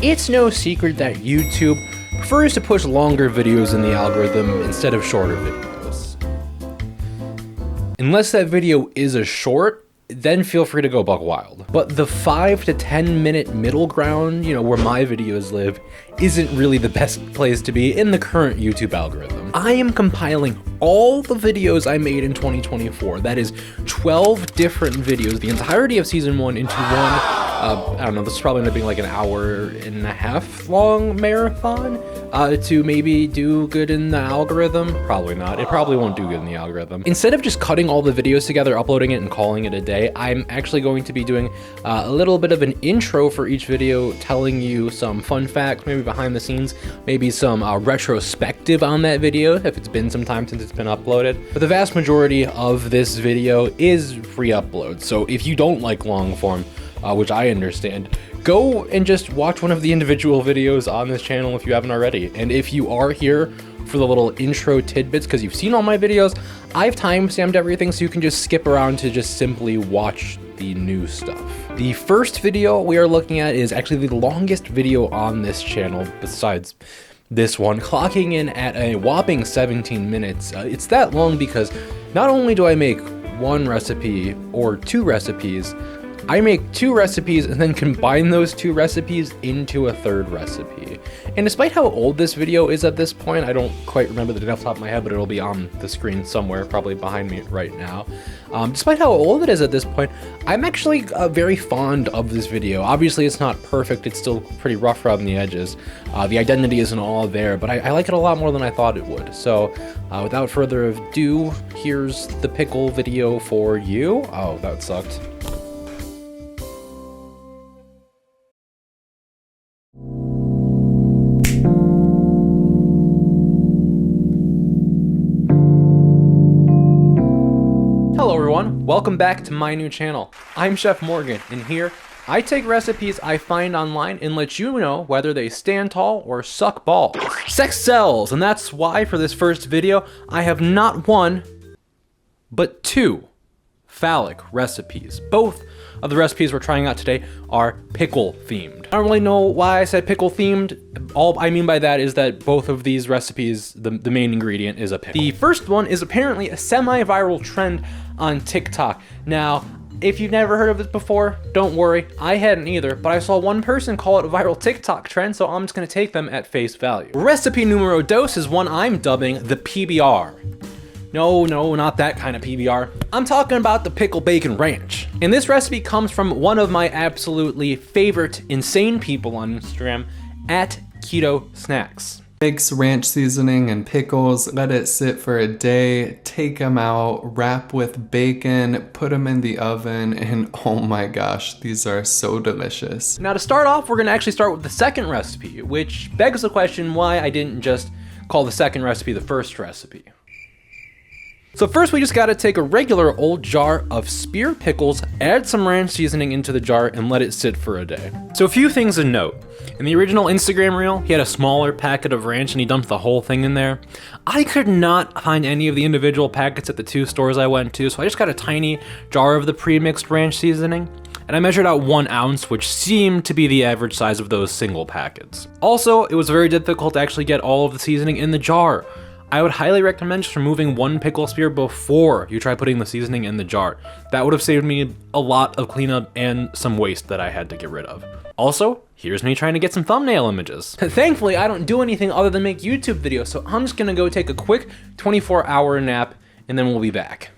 It's no secret that YouTube prefers to push longer videos in the algorithm instead of shorter videos. Unless that video is a short, then feel free to go buck wild. But the 5 to 10 minute middle ground, where my videos live, isn't really the best place to be in the current YouTube algorithm. I am compiling all the videos I made in 2024. That is 12 different videos, the entirety of season 1 into one, I don't know, this is probably gonna be like an hour and a half long marathon to maybe do good in the algorithm. Probably not. It probably won't do good in the algorithm. Instead of just cutting all the videos together, uploading it and calling it a day, I'm actually going to be doing a little bit of an intro for each video, telling you some fun facts, maybe behind the scenes, maybe some retrospective on that video if it's been some time since it's been uploaded. But the vast majority of this video is re-upload. So if you don't like long form, which I understand, go and just watch one of the individual videos on this channel if you haven't already. And if you are here for the little intro tidbits, because you've seen all my videos, I've timestamped everything so you can just skip around to just simply watch the new stuff. The first video we are looking at is actually the longest video on this channel besides this one, clocking in at a whopping 17 minutes. It's that long because not only do I make one recipe or two recipes, I make two recipes and then combine those two recipes into a third recipe. And despite how old this video is at this point, I don't quite remember the date off the top of my head, but it'll be on the screen somewhere, probably behind me right now. Despite how old it is at this point, I'm actually very fond of this video. Obviously, it's not perfect. It's still pretty rough around the edges. The identity isn't all there, but I like it a lot more than I thought it would. So without further ado, here's the pickle video for you. Oh, that sucked. Hello everyone, welcome back to my new channel. I'm Chef Morgan, and here I take recipes I find online and let you know whether they stand tall or suck balls. Sex sells, and that's why for this first video I have not one, but two phallic recipes. Both of the recipes we're trying out today are pickle themed. I don't really know why I said pickle themed. All I mean by that is that both of these recipes, the main ingredient is a pickle. The first one is apparently a semi-viral trend on TikTok. Now, if you've never heard of this before, don't worry, I hadn't either, but I saw one person call it a viral TikTok trend, so I'm just gonna take them at face value. Recipe numero dos is one I'm dubbing the PBR. No, not that kind of PBR. I'm talking about the pickle bacon ranch. And this recipe comes from one of my absolutely favorite insane people on Instagram, at Keto Snacks. Mix ranch seasoning and pickles, let it sit for a day, take them out, wrap with bacon, put them in the oven, and oh my gosh, these are so delicious. Now to start off, we're gonna actually start with the second recipe, which begs the question why I didn't just call the second recipe the first recipe. So first we just gotta take a regular old jar of spear pickles, add some ranch seasoning into the jar, and let it sit for a day. So a few things to note. In the original Instagram reel, he had a smaller packet of ranch and he dumped the whole thing in there. I could not find any of the individual packets at the two stores I went to, so I just got a tiny jar of the pre-mixed ranch seasoning, and I measured out 1 ounce, which seemed to be the average size of those single packets. Also, it was very difficult to actually get all of the seasoning in the jar. I would highly recommend just removing one pickle spear before you try putting the seasoning in the jar. That would have saved me a lot of cleanup and some waste that I had to get rid of. Also, here's me trying to get some thumbnail images. Thankfully, I don't do anything other than make YouTube videos, so I'm just gonna go take a quick 24-hour nap, and then we'll be back.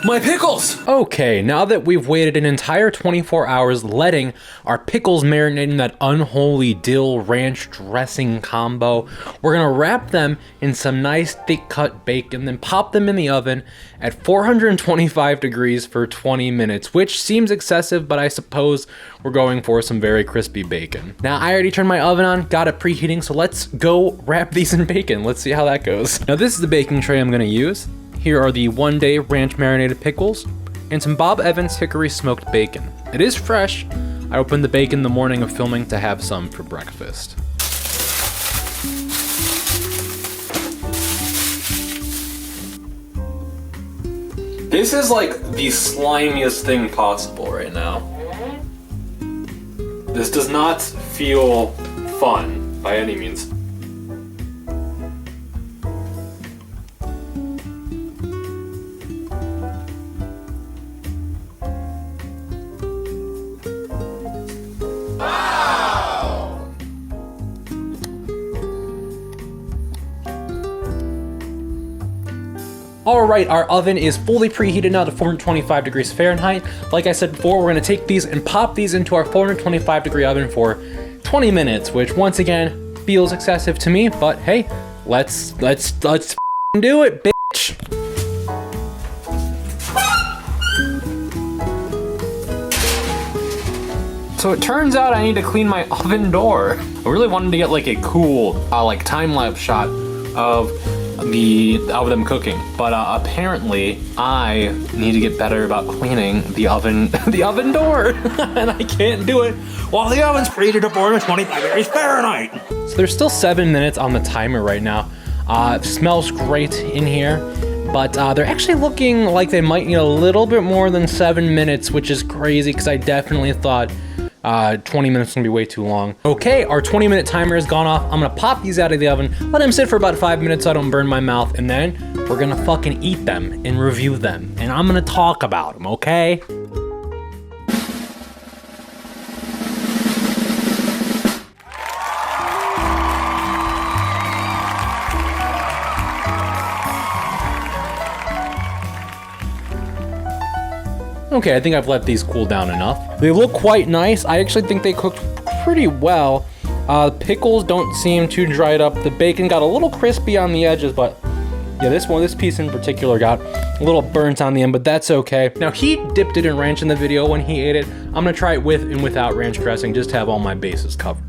My pickles! Okay, now that we've waited an entire 24 hours letting our pickles marinate in that unholy dill ranch dressing combo, we're gonna wrap them in some nice thick cut bacon, then pop them in the oven at 425 degrees for 20 minutes, which seems excessive, but I suppose we're going for some very crispy bacon. Now, I already turned my oven on, got it preheating, so let's go wrap these in bacon. Let's see how that goes. Now, this is the baking tray I'm gonna use. Here are the 1-day ranch marinated pickles and some Bob Evans hickory smoked bacon. It is fresh. I opened the bacon the morning of filming to have some for breakfast. This is like the slimiest thing possible right now. This does not feel fun by any means. All right, our oven is fully preheated now to 425 degrees Fahrenheit. Like I said before, we're gonna take these and pop these into our 425 degree oven for 20 minutes, which once again feels excessive to me, but hey, let's do it, bitch. So it turns out I need to clean my oven door. I really wanted to get like a cool like time-lapse shot of them cooking, but apparently I need to get better about cleaning the oven door and I can't do it while the oven's preheated to 425 degrees Fahrenheit. So there's still 7 minutes on the timer right now. It smells great in here, but they're actually looking like they might need a little bit more than 7 minutes, which is crazy because I definitely thought 20 minutes is gonna be way too long. Okay, our 20-minute timer has gone off. I'm gonna pop these out of the oven, let them sit for about 5 minutes so I don't burn my mouth, and then we're gonna fucking eat them and review them. And I'm gonna talk about them, okay? Okay, I think I've let these cool down enough. They look quite nice. I actually think they cooked pretty well. Pickles don't seem too dried up. The bacon got a little crispy on the edges, but yeah, this piece in particular got a little burnt on the end, but that's okay. Now, he dipped it in ranch in the video when he ate it. I'm gonna try it with and without ranch dressing, just to have all my bases covered.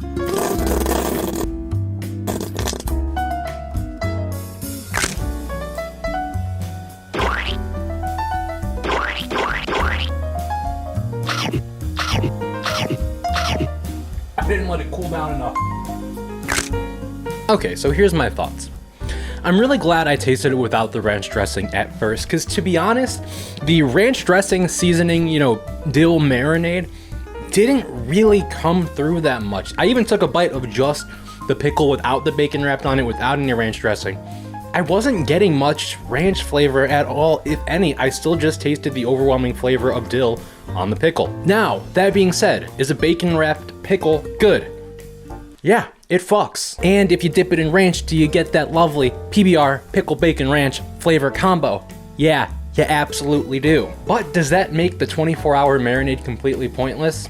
Didn't let it cool down enough. Okay, so here's my thoughts. I'm really glad I tasted it without the ranch dressing at first, because to be honest, the ranch dressing seasoning, dill marinade, didn't really come through that much. I even took a bite of just the pickle without the bacon wrapped on it, without any ranch dressing. I wasn't getting much ranch flavor at all, if any. I still just tasted the overwhelming flavor of dill on the pickle. Now, that being said, is a bacon wrapped pickle good? Yeah, it fucks. And if you dip it in ranch, do you get that lovely PBR pickle bacon ranch flavor combo? Yeah, you absolutely do. But does that make the 24-hour marinade completely pointless?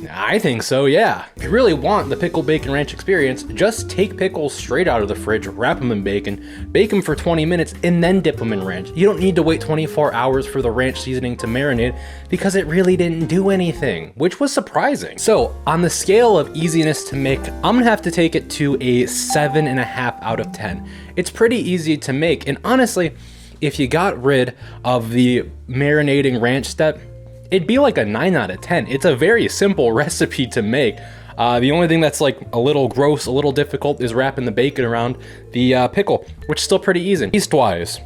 I think so, yeah. If you really want the pickle bacon ranch experience, just take pickles straight out of the fridge, wrap them in bacon, bake them for 20 minutes, and then dip them in ranch. You don't need to wait 24 hours for the ranch seasoning to marinate because it really didn't do anything, which was surprising. So on the scale of easiness to make, I'm gonna have to take it to a 7.5 out of 10. It's pretty easy to make, and honestly, if you got rid of the marinating ranch step, it'd be like a 9 out of 10. It's a very simple recipe to make. The only thing that's like a little gross, a little difficult is wrapping the bacon around the pickle, which is still pretty easy. Taste-wise,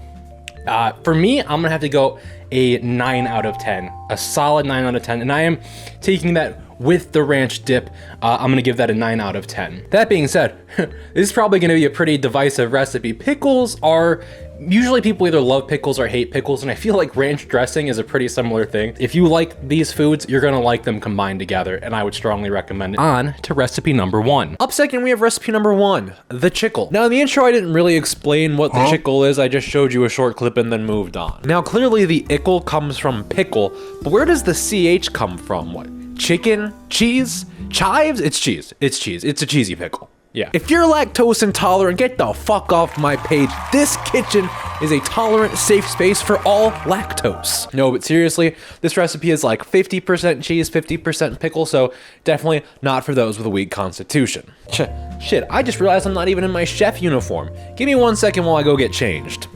for me, I'm gonna have to go a 9 out of 10, a solid 9 out of 10, and I am taking that with the ranch dip. I'm gonna give that a 9 out of 10. That being said, this is probably gonna be a pretty divisive recipe. Pickles are, usually people either love pickles or hate pickles, and I feel like ranch dressing is a pretty similar thing. If you like these foods, you're gonna like them combined together, and I would strongly recommend it. On to recipe number 1. Up second, we have recipe number 1, the Chickle. Now in the intro, I didn't really explain what the Chickle is, I just showed you a short clip and then moved on. Now clearly the ickle comes from pickle, but where does the CH come from? What? Chicken? Cheese? Chives? It's cheese. It's cheese. It's a cheesy pickle. Yeah. If you're lactose intolerant, get the fuck off my page. This kitchen is a tolerant, safe space for all lactose. No, but seriously, this recipe is like 50% cheese, 50% pickle, so definitely not for those with a weak constitution. Shit, I just realized I'm not even in my chef uniform. Give me 1 second while I go get changed.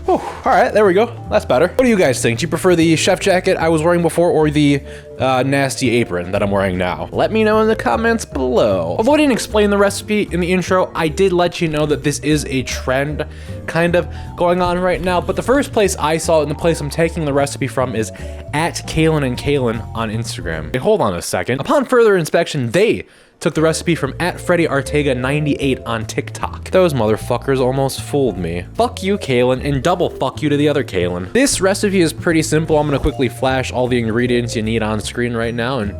Whew. All right, there we go. That's better. What do you guys think? Do you prefer the chef jacket I was wearing before or the nasty apron that I'm wearing now? Let me know in the comments below. Although I didn't explain the recipe in the intro, I did let you know that this is a trend kind of going on right now. But the first place I saw it and the place I'm taking the recipe from is at Kaylin and Kaylin on Instagram. Hey, hold on a second. Upon further inspection, they took the recipe from at Freddy Artega 98 on TikTok. Those motherfuckers almost fooled me. Fuck you, Kaylin, and double fuck you to the other Kaylin. This recipe is pretty simple. I'm gonna quickly flash all the ingredients you need on screen right now, and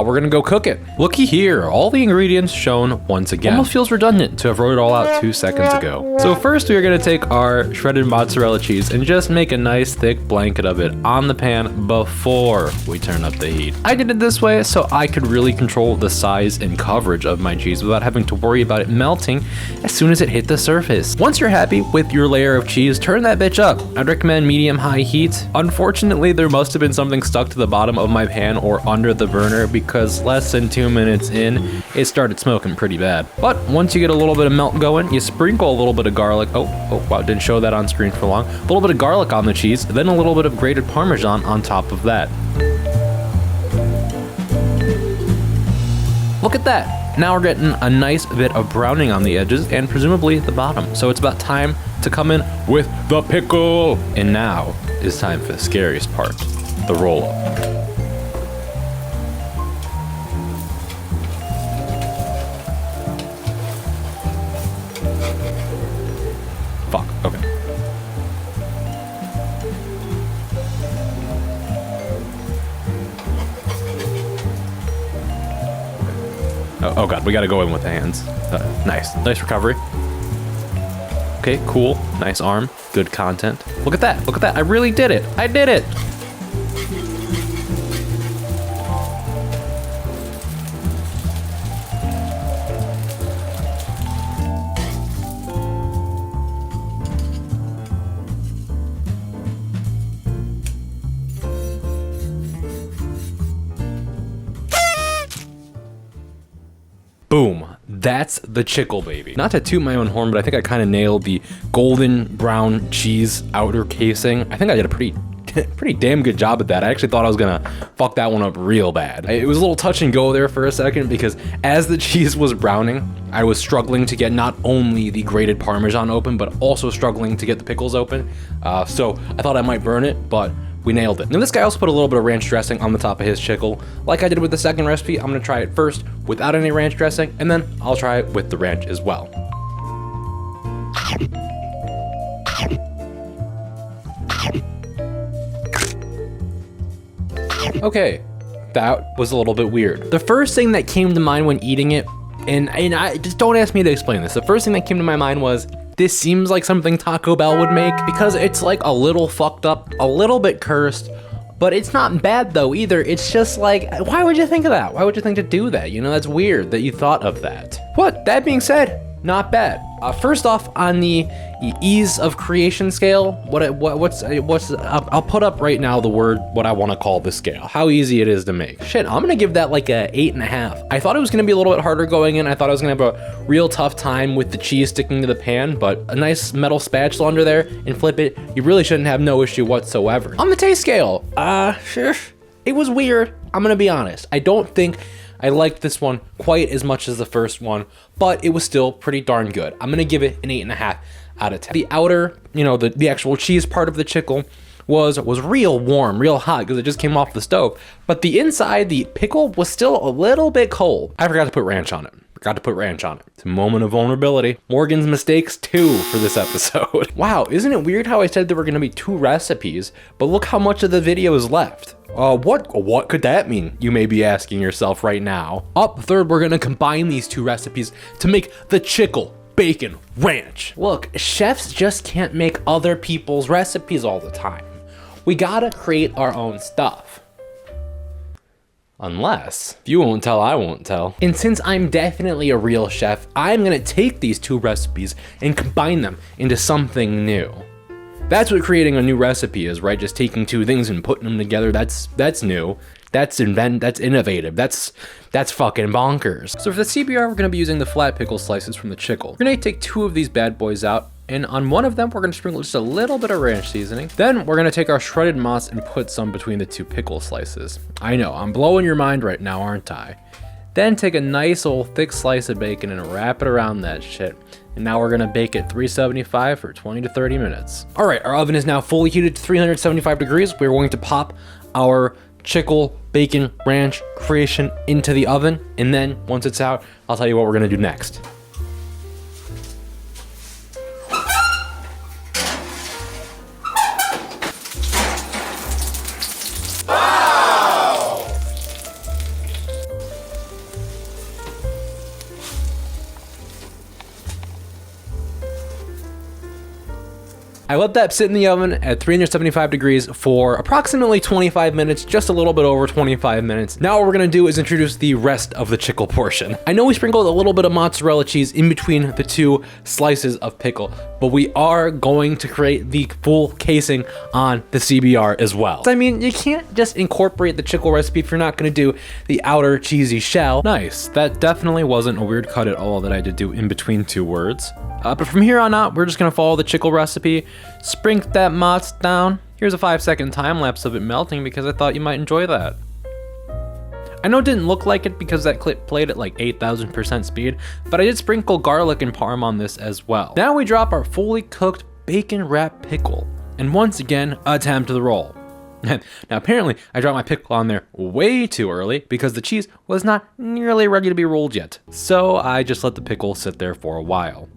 we're gonna go cook it. Looky here, all the ingredients shown once again. Almost feels redundant to have wrote it all out 2 seconds ago. So first we are gonna take our shredded mozzarella cheese and just make a nice thick blanket of it on the pan before we turn up the heat. I did it this way so I could really control the size and coverage of my cheese without having to worry about it melting as soon as it hit the surface. Once you're happy with your layer of cheese, turn that bitch up. I'd recommend medium-high heat. Unfortunately, there must have been something stuck to the bottom of my pan or under the burner because less than 2 minutes in, it started smoking pretty bad. But once you get a little bit of melt going, you sprinkle a little bit of garlic. Oh wow, didn't show that on screen for long. A little bit of garlic on the cheese, then a little bit of grated Parmesan on top of that. Look at that. Now we're getting a nice bit of browning on the edges and presumably the bottom. So it's about time to come in with the pickle. And now is time for the scariest part, the roll up. Fuck, okay. Oh god, we gotta go in with the hands. Nice recovery. Okay, cool, nice arm, good content. Look at that, I really did it, I did it! Boom. That's the Chickle, baby. Not to toot my own horn, but I think I kind of nailed the golden brown cheese outer casing. I think I did a pretty damn good job at that. I actually thought I was gonna fuck that one up real bad. It was a little touch and go there for a second because as the cheese was browning, I was struggling to get not only the grated Parmesan open, but also struggling to get the pickles open. So I thought I might burn it, but we nailed it. Now this guy also put a little bit of ranch dressing on the top of his Chickle. Like I did with the second recipe, I'm gonna try it first without any ranch dressing, and then I'll try it with the ranch as well. Okay, that was a little bit weird. The first thing that came to mind when eating it, and I just don't ask me to explain this, the first thing that came to my mind was, this seems like something Taco Bell would make because it's like a little fucked up, a little bit cursed, but it's not bad though either. It's just like, why would you think of that? Why would you think to do that? You know, that's weird that you thought of that. What? That being said, not bad. First off, on the ease of creation scale, I'll put up right now the word, what I want to call the scale, how easy it is to make. Shit, I'm gonna give that like a 8.5. I thought it was gonna be a little bit harder going in. I thought I was gonna have a real tough time with the cheese sticking to the pan, but a nice metal spatula under there and flip it, you really shouldn't have no issue whatsoever. On the taste scale, it was weird. I'm gonna be honest. I don't think I liked this one quite as much as the first one, but it was still pretty darn good. I'm gonna give it an 8.5 out of 10. The outer, you know, the actual cheese part of the Chickle was real warm, real hot because it just came off the stove. But the inside, the pickle was still a little bit cold. I forgot to put ranch on it. It's a moment of vulnerability. Morgan's mistakes too for this episode. Wow, isn't it weird how I said there were gonna be 2 recipes, but look how much of the video is left. What could that mean? You may be asking yourself right now. Up third, we're gonna combine these 2 recipes to make the Chickle Bacon Ranch. Look, chefs just can't make other people's recipes all the time. We gotta create our own stuff. Unless, if you won't tell, I won't tell. And since I'm definitely a real chef, I'm gonna take these 2 recipes and combine them into something new. That's what creating a new recipe is, right? Just taking 2 things and putting them together. That's new. That's innovative. That's fucking bonkers. So for the CBR, we're gonna be using the flat pickle slices from the Chickle. We're gonna take 2 of these bad boys out, And on one of them, we're gonna sprinkle just a little bit of ranch seasoning. Then we're gonna take our shredded moss and put some between the 2 pickle slices. I know, I'm blowing your mind right now, aren't I? Then take a nice old thick slice of bacon and wrap it around that shit. And now we're gonna bake at 375 for 20 to 30 minutes. All right, our oven is now fully heated to 375 degrees. We're going to pop our Chickle bacon ranch creation into the oven. And then once it's out, I'll tell you what we're gonna do next. I let that sit in the oven at 375 degrees for approximately 25 minutes, just a little bit over 25 minutes. Now what we're gonna do is introduce the rest of the Chickle portion. I know we sprinkled a little bit of mozzarella cheese in between the 2 slices of pickle, but we are going to create the full casing on the CBR as well. I mean, you can't just incorporate the Chickle recipe if you're not gonna do the outer cheesy shell. Nice, that definitely wasn't a weird cut at all that I had to do in between 2 words. But from here on out, we're just gonna follow the Chickle recipe, sprinkle that mozz down. Here's a 5-second time lapse of it melting because I thought you might enjoy that. I know it didn't look like it because that clip played at like 8,000% speed, but I did sprinkle garlic and parm on this as well. Now we drop our fully cooked bacon wrapped pickle, and once again, attempt the roll. Now apparently I dropped my pickle on there way too early because the cheese was not nearly ready to be rolled yet. So I just let the pickle sit there for a while.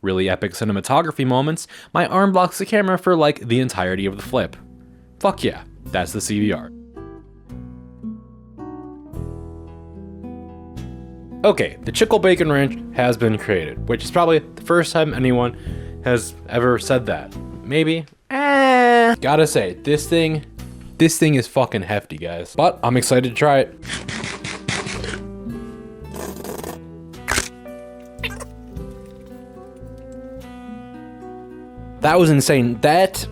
Really epic cinematography moments, my arm blocks the camera for like the entirety of the flip. Fuck yeah, that's the CBR. Okay, the Chickle Bacon Ranch has been created, which is probably the first time anyone has ever said that. Maybe? Gotta say, this thing is fucking hefty, guys. But I'm excited to try it. That was insane. That,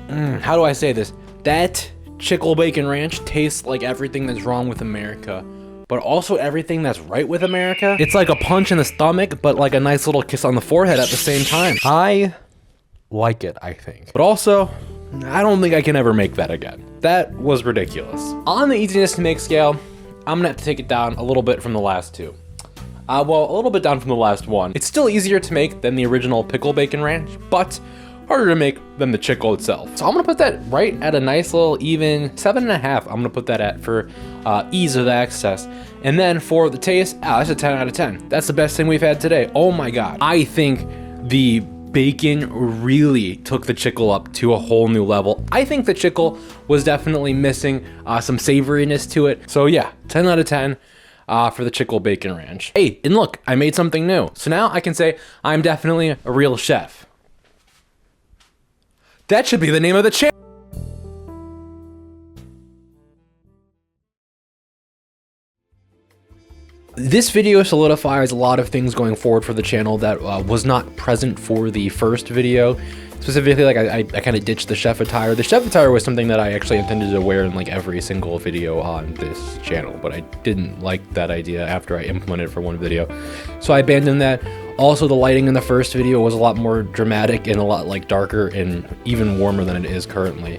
how do I say this? That Chickle Bacon Ranch tastes like everything that's wrong with America, but also everything that's right with America. It's like a punch in the stomach, but like a nice little kiss on the forehead at the same time. I like it, I think. But also, I don't think I can ever make that again. That was ridiculous. On the easiness to make scale, I'm gonna have to take it down a little bit from the last 2. Well, a little bit down from the last 1. It's still easier to make than the original Pickle Bacon Ranch, but harder to make than the Chickle itself. So I'm gonna put that right at a nice little even 7.5. I'm gonna put that at for ease of access. And then for the taste, that's a 10 out of 10. That's the best thing we've had today. Oh my God. I think the bacon really took the Chickle up to a whole new level. I think the Chickle was definitely missing some savoriness to it. So yeah, 10 out of 10. For the Chickle Bacon Ranch. Hey, and look, I made something new. So now I can say I'm definitely a real chef. That should be the name of the channel. This video solidifies a lot of things going forward for the channel that was not present for the first video. Specifically, like I kind of ditched the chef attire. The chef attire was something that I actually intended to wear in like every single video on this channel, but I didn't like that idea after I implemented it for one video. So I abandoned that. Also, the lighting in the first video was a lot more dramatic and a lot like darker and even warmer than it is currently,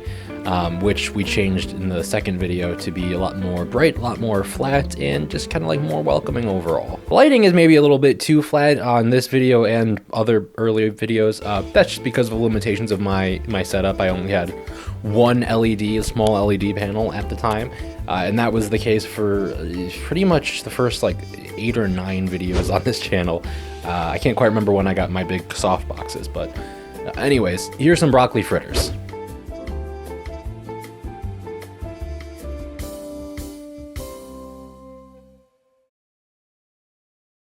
which we changed in the second video to be a lot more bright, a lot more flat, and just kind of like more welcoming overall. The lighting is maybe a little bit too flat on this video and other earlier videos. That's just because of the limitations of my setup. I only had one LED, a small LED panel at the time, and that was the case for pretty much the first like 8 or 9 videos on this channel. I can't quite remember when I got my big soft boxes, but anyways, here's some broccoli fritters.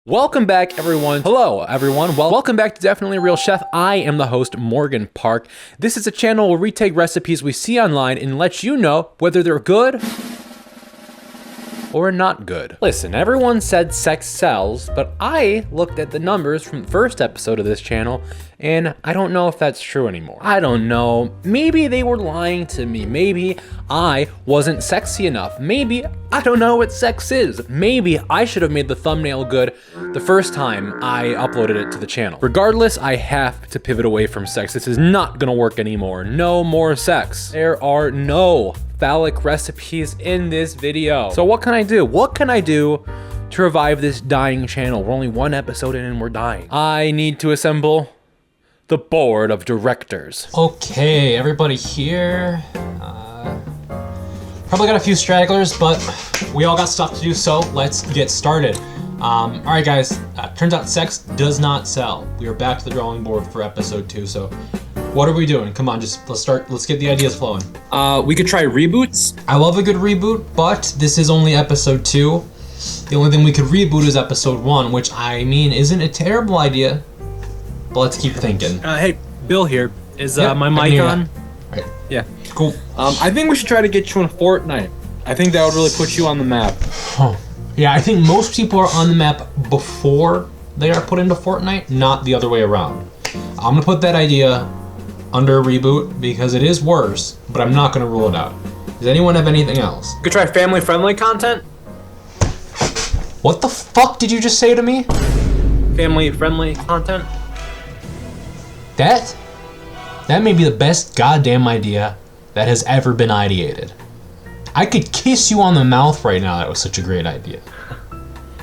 Welcome back, everyone. Hello, everyone. Welcome back to Definitely Real Chef. I am the host, Morgan Park. This is a channel where we take recipes we see online and let you know whether they're good, or not good. Listen, everyone said sex sells, but I looked at the numbers from the first episode of this channel, and I don't know if that's true anymore. I don't know. Maybe they were lying to me. Maybe I wasn't sexy enough. Maybe I don't know what sex is. Maybe I should have made the thumbnail good the first time I uploaded it to the channel. Regardless, I have to pivot away from sex. This is not gonna work anymore. No more sex. There are no phallic recipes in this video. So what can I do? What can I do to revive this dying channel? We're only one episode in and we're dying. I need to assemble the board of directors. Okay, everybody here. Probably got a few stragglers, but we all got stuff to do, so let's get started. All right, guys, turns out sex does not sell. We are back to the drawing board for episode 2, so what are we doing? Come on, just let's get the ideas flowing. We could try reboots. I love a good reboot, but this is only episode 2. The only thing we could reboot is episode 1, which I mean isn't a terrible idea, but let's keep thinking. Hey, Bill here. Is Yep, my I can mic hear on? Right. Yeah. Cool. I think we should try to get you in Fortnite. I think that would really put you on the map. Huh. Yeah, I think most people are on the map before they are put into Fortnite, not the other way around. I'm gonna put that idea under reboot because it is worse, but I'm not gonna rule it out. Does anyone have anything else? We could try family-friendly content. What the fuck did you just say to me? Family-friendly content. That may be the best goddamn idea that has ever been ideated. I could kiss you on the mouth right now. That was such a great idea.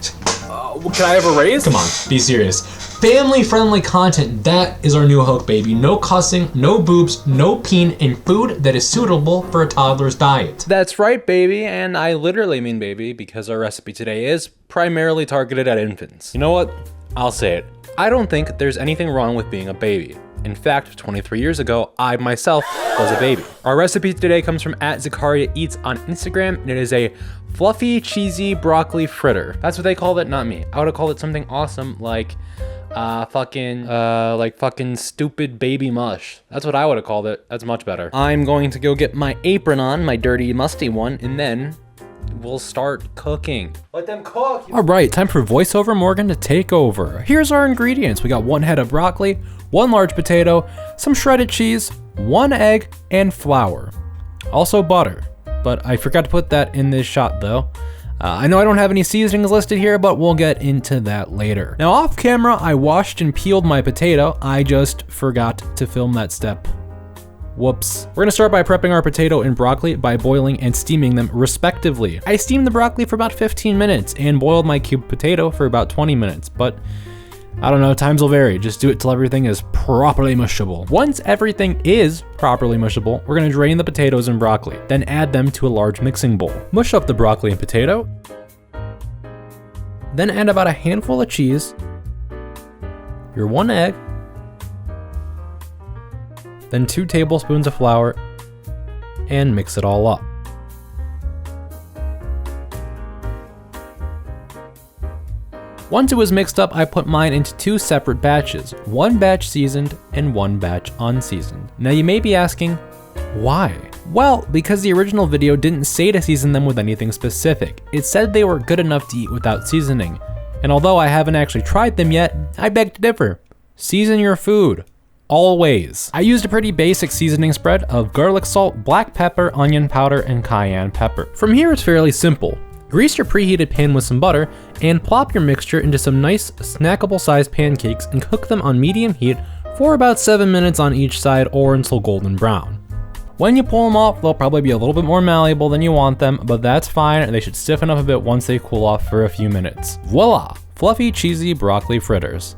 Can I have a raise? Come on, be serious. Family-friendly content, that is our new hook, baby. No cussing, no boobs, no peen, and food that is suitable for a toddler's diet. That's right, baby, and I literally mean baby because our recipe today is primarily targeted at infants. You know what? I'll say it. I don't think there's anything wrong with being a baby. In fact, 23 years ago, I myself was a baby. Our recipe today comes from @ZachariaEats on Instagram, and it is a fluffy, cheesy broccoli fritter. That's what they called it, not me. I would have called it something awesome like fucking stupid baby mush. That's what I would have called it. That's much better. I'm going to go get my apron on, my dirty, musty one, and then we'll start cooking. Let them cook. All right, time for voiceover Morgan to take over. Here's our ingredients. We got 1 head of broccoli, 1 large potato, some shredded cheese, 1 egg, and flour. Also butter, but I forgot to put that in this shot though. I know I don't have any seasonings listed here, but we'll get into that later. Now off camera, I washed and peeled my potato. I just forgot to film that step. Whoops. We're gonna start by prepping our potato and broccoli by boiling and steaming them respectively. I steamed the broccoli for about 15 minutes and boiled my cubed potato for about 20 minutes, but I don't know, times will vary. Just do it till everything is properly mushable. Once everything is properly mushable, we're gonna drain the potatoes and broccoli, then add them to a large mixing bowl. Mush up the broccoli and potato, then add about a handful of cheese, your 1 egg, then 2 tablespoons of flour, and mix it all up. Once it was mixed up, I put mine into 2 separate batches, 1 batch seasoned and 1 batch unseasoned. Now you may be asking, why? Well, because the original video didn't say to season them with anything specific. It said they were good enough to eat without seasoning. And although I haven't actually tried them yet, I beg to differ. Season your food. Always. I used a pretty basic seasoning spread of garlic salt, black pepper, onion powder, and cayenne pepper. From here it's fairly simple. Grease your preheated pan with some butter and plop your mixture into some nice snackable sized pancakes and cook them on medium heat for about 7 minutes on each side or until golden brown. When you pull them off, they'll probably be a little bit more malleable than you want them, but that's fine and they should stiffen up a bit once they cool off for a few minutes. Voila! Fluffy, cheesy broccoli fritters.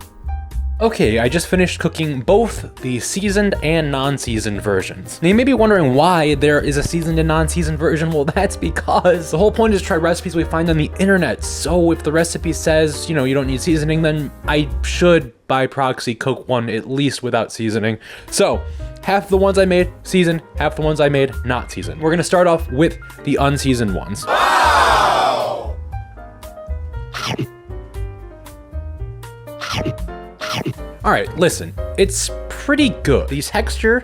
Okay, I just finished cooking both the seasoned and non-seasoned versions. Now you may be wondering why there is a seasoned and non-seasoned version. Well, that's because the whole point is to try recipes we find on the internet. So if the recipe says, you don't need seasoning, then I should by proxy cook one at least without seasoning. So half the ones I made seasoned, half the ones I made not seasoned. We're gonna start off with the unseasoned ones. Wow! All right, listen, it's pretty good. The texture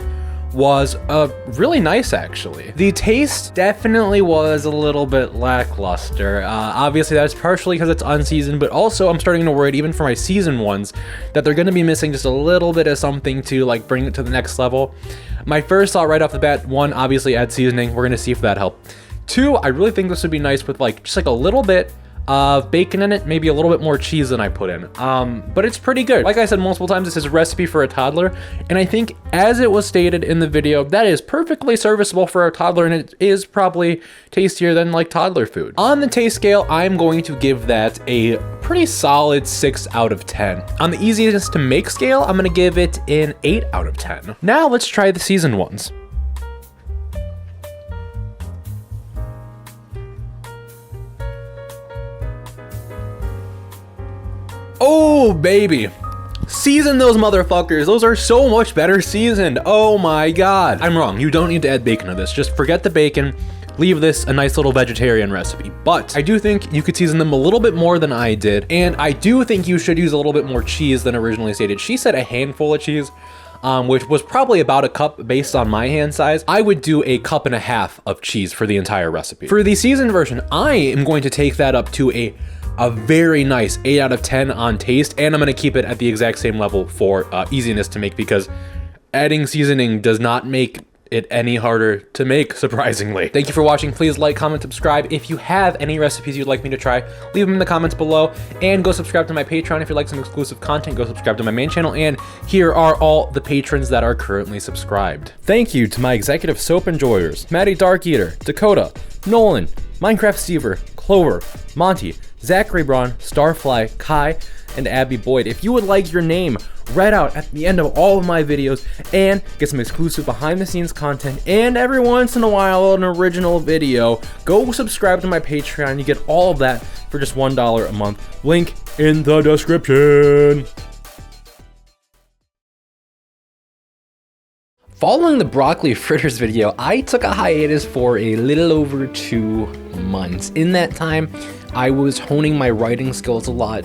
was really nice, actually. The taste definitely was a little bit lackluster. Obviously, that's partially because it's unseasoned, but also I'm starting to worry, even for my seasoned ones, that they're going to be missing just a little bit of something to like bring it to the next level. My first thought right off the bat, one, obviously add seasoning. We're going to see if that helps. Two, I really think this would be nice with like just like a little bit of bacon in it, maybe a little bit more cheese than I put in. But it's pretty good. Like I said multiple times, this is a recipe for a toddler, and I think as it was stated in the video, that is perfectly serviceable for a toddler, and it is probably tastier than like toddler food. On the taste scale, I'm going to give that a pretty solid 6 out of 10. On the easiest to make scale, I'm gonna give it an 8 out of 10. Now let's try the seasoned ones. Oh, baby. Season those motherfuckers. Those are so much better seasoned. Oh my God. I'm wrong. You don't need to add bacon to this. Just forget the bacon. Leave this a nice little vegetarian recipe. But I do think you could season them a little bit more than I did. And I do think you should use a little bit more cheese than originally stated. She said a handful of cheese, which was probably about a cup based on my hand size. I would do a cup and a half of cheese for the entire recipe. For the seasoned version, I am going to take that up to a very nice 8 out of 10 on taste, and I'm gonna keep it at the exact same level for easiness to make, because adding seasoning does not make it any harder to make, surprisingly. Thank you for watching. Please like, comment, subscribe. If you have any recipes you'd like me to try, leave them in the comments below, and go subscribe to my Patreon if you like some exclusive content. Go subscribe to my main channel, and here are all the patrons that are currently subscribed. Thank you to my executive soap enjoyers: Maddie Dark Eater, Dakota, Nolan, Minecraft Stever, Clover, Monty, Zachary Braun, Starfly, Kai, and Abby Boyd. If you would like your name read out at the end of all of my videos and get some exclusive behind the scenes content and every once in a while an original video, go subscribe to my Patreon. You get all of that for just $1 a month. Link in the description. Following the broccoli fritters video, I took a hiatus for a little over 2 months. In that time, I was honing my writing skills a lot.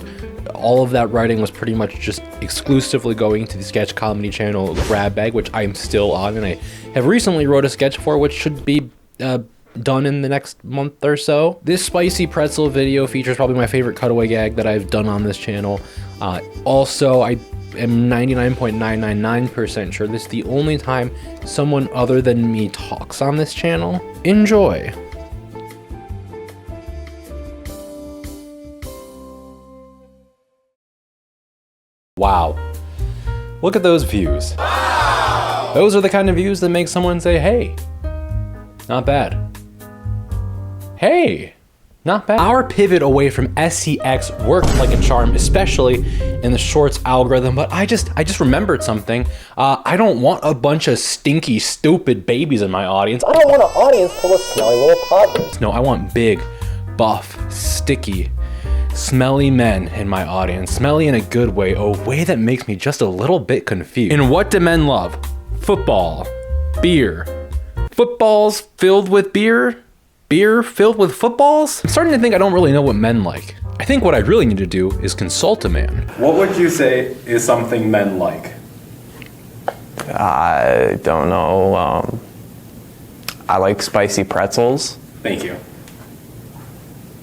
All of that writing was pretty much just exclusively going to the sketch comedy channel Grab Bag, which I'm still on, and I have recently wrote a sketch for, which should be done in the next month or so. This spicy pretzel video features probably my favorite cutaway gag that I've done on this channel. Also, I am 99.999% sure this is the only time someone other than me talks on this channel. Enjoy. Wow. Look at those views. Wow. Those are the kind of views that make someone say, hey, not bad. Hey, not bad. Our pivot away from SCX worked like a charm, especially in the shorts algorithm, but I just remembered something. I don't want a bunch of stinky, stupid babies in my audience. I don't want an audience full of smelly little toddlers. No, I want big, buff, sticky, smelly men in my audience. Smelly in a good way, a way that makes me just a little bit confused. And what do men love? Football, beer. Footballs filled with beer? Beer filled with footballs? I'm starting to think I don't really know what men like. I think what I really need to do is consult a man. What would you say is something men like? I don't know. I like spicy pretzels. Thank you.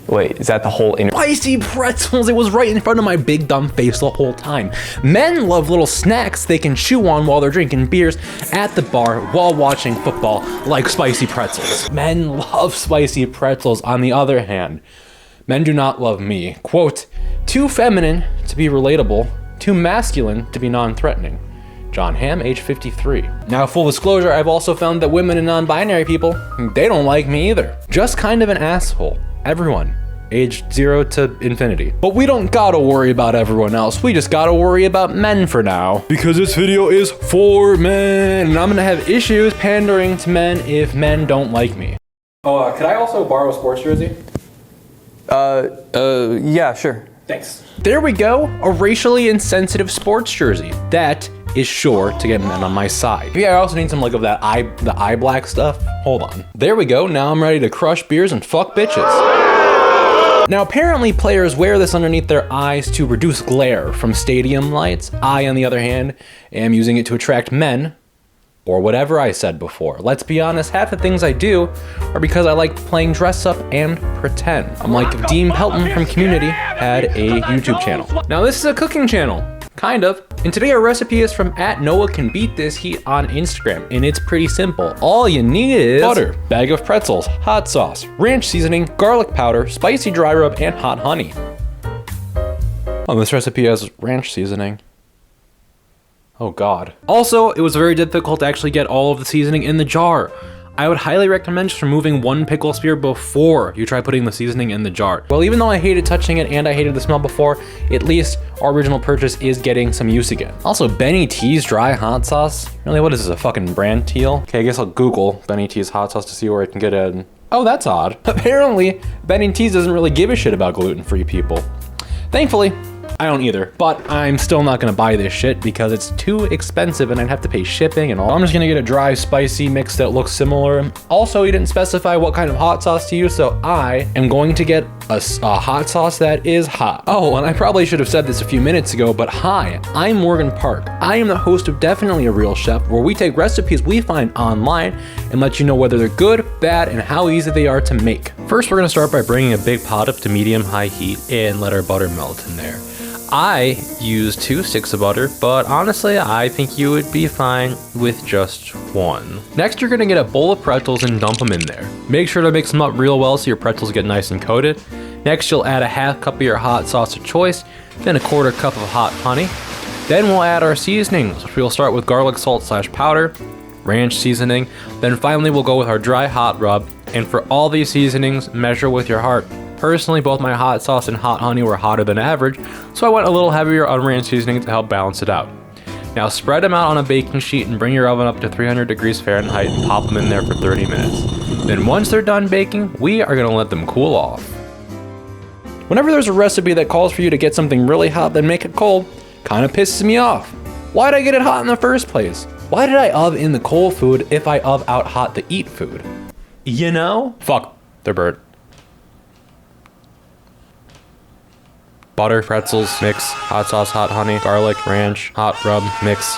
Wait, is that the whole interview? Spicy pretzels, it was right in front of my big dumb face the whole time. Men love little snacks they can chew on while they're drinking beers at the bar while watching football, like spicy pretzels. Men love spicy pretzels. On the other hand, men do not love me. Quote, too feminine to be relatable, too masculine to be non-threatening. John Hamm, age 53. Now, full disclosure, I've also found that women and non-binary people, they don't like me either. Just kind of an asshole. Everyone, age 0 to infinity. But we don't gotta worry about everyone else. We just gotta worry about men for now. Because this video is for men, and I'm gonna have issues pandering to men if men don't like me. Oh, could I also borrow a sports jersey? Yeah, sure. Thanks. There we go, a racially insensitive sports jersey. That is sure to get men on my side. Yeah, I also need some like of that the eye black stuff. Hold on. There we go, now I'm ready to crush beers and fuck bitches. Now apparently players wear this underneath their eyes to reduce glare from stadium lights. I, on the other hand, am using it to attract men or whatever I said before. Let's be honest, half the things I do are because I like playing dress up and pretend. I'm like if Dean Pelton from Community had a YouTube channel. Now this is a cooking channel, kind of. And today our recipe is from @NoahCanBeatThisHeat on Instagram, and it's pretty simple. All you need is butter, bag of pretzels, hot sauce, ranch seasoning, garlic powder, spicy dry rub, and hot honey. Oh, this recipe has ranch seasoning. Oh God. Also, it was very difficult to actually get all of the seasoning in the jar. I would highly recommend just removing one pickle spear before you try putting the seasoning in the jar. Well, even though I hated touching it and I hated the smell before, at least our original purchase is getting some use again. Also, Benny T's dry hot sauce. Really, what is this, a fucking brand teal? Okay, I guess I'll Google Benny T's hot sauce to see where I can get it. Oh, that's odd. Apparently, Benny T's doesn't really give a shit about gluten-free people. Thankfully, I don't either, but I'm still not gonna buy this shit because it's too expensive and I'd have to pay shipping and all. I'm just gonna get a dry, spicy mix that looks similar. Also, he didn't specify what kind of hot sauce to use, so I am going to get a hot sauce that is hot. Oh, and I probably should have said this a few minutes ago, but hi, I'm Morgan Park. I am the host of Definitely a Real Chef, where we take recipes we find online and let you know whether they're good, bad, and how easy they are to make. First, we're gonna start by bringing a big pot up to medium-high heat and let our butter melt in there. I use 2 sticks of butter, but honestly, I think you would be fine with just 1. Next, you're gonna get a bowl of pretzels and dump them in there. Make sure to mix them up real well so your pretzels get nice and coated. Next, you'll add a half cup of your hot sauce of choice, then a 1/4 cup of hot honey. Then we'll add our seasonings, which we'll start with garlic salt / powder, ranch seasoning. Then finally, we'll go with our dry hot rub. And for all these seasonings, measure with your heart. Personally, both my hot sauce and hot honey were hotter than average, so I went a little heavier on ranch seasoning to help balance it out. Now spread them out on a baking sheet and bring your oven up to 300 degrees Fahrenheit and pop them in there for 30 minutes. Then once they're done baking, we are gonna let them cool off. Whenever there's a recipe that calls for you to get something really hot then make it cold, kinda pisses me off. Why'd I get it hot in the first place? Why did I in the cold food if I out hot the eat food? You know? Fuck, they're burnt. Butter, pretzels, mix, hot sauce, hot honey, garlic, ranch, hot rub, mix,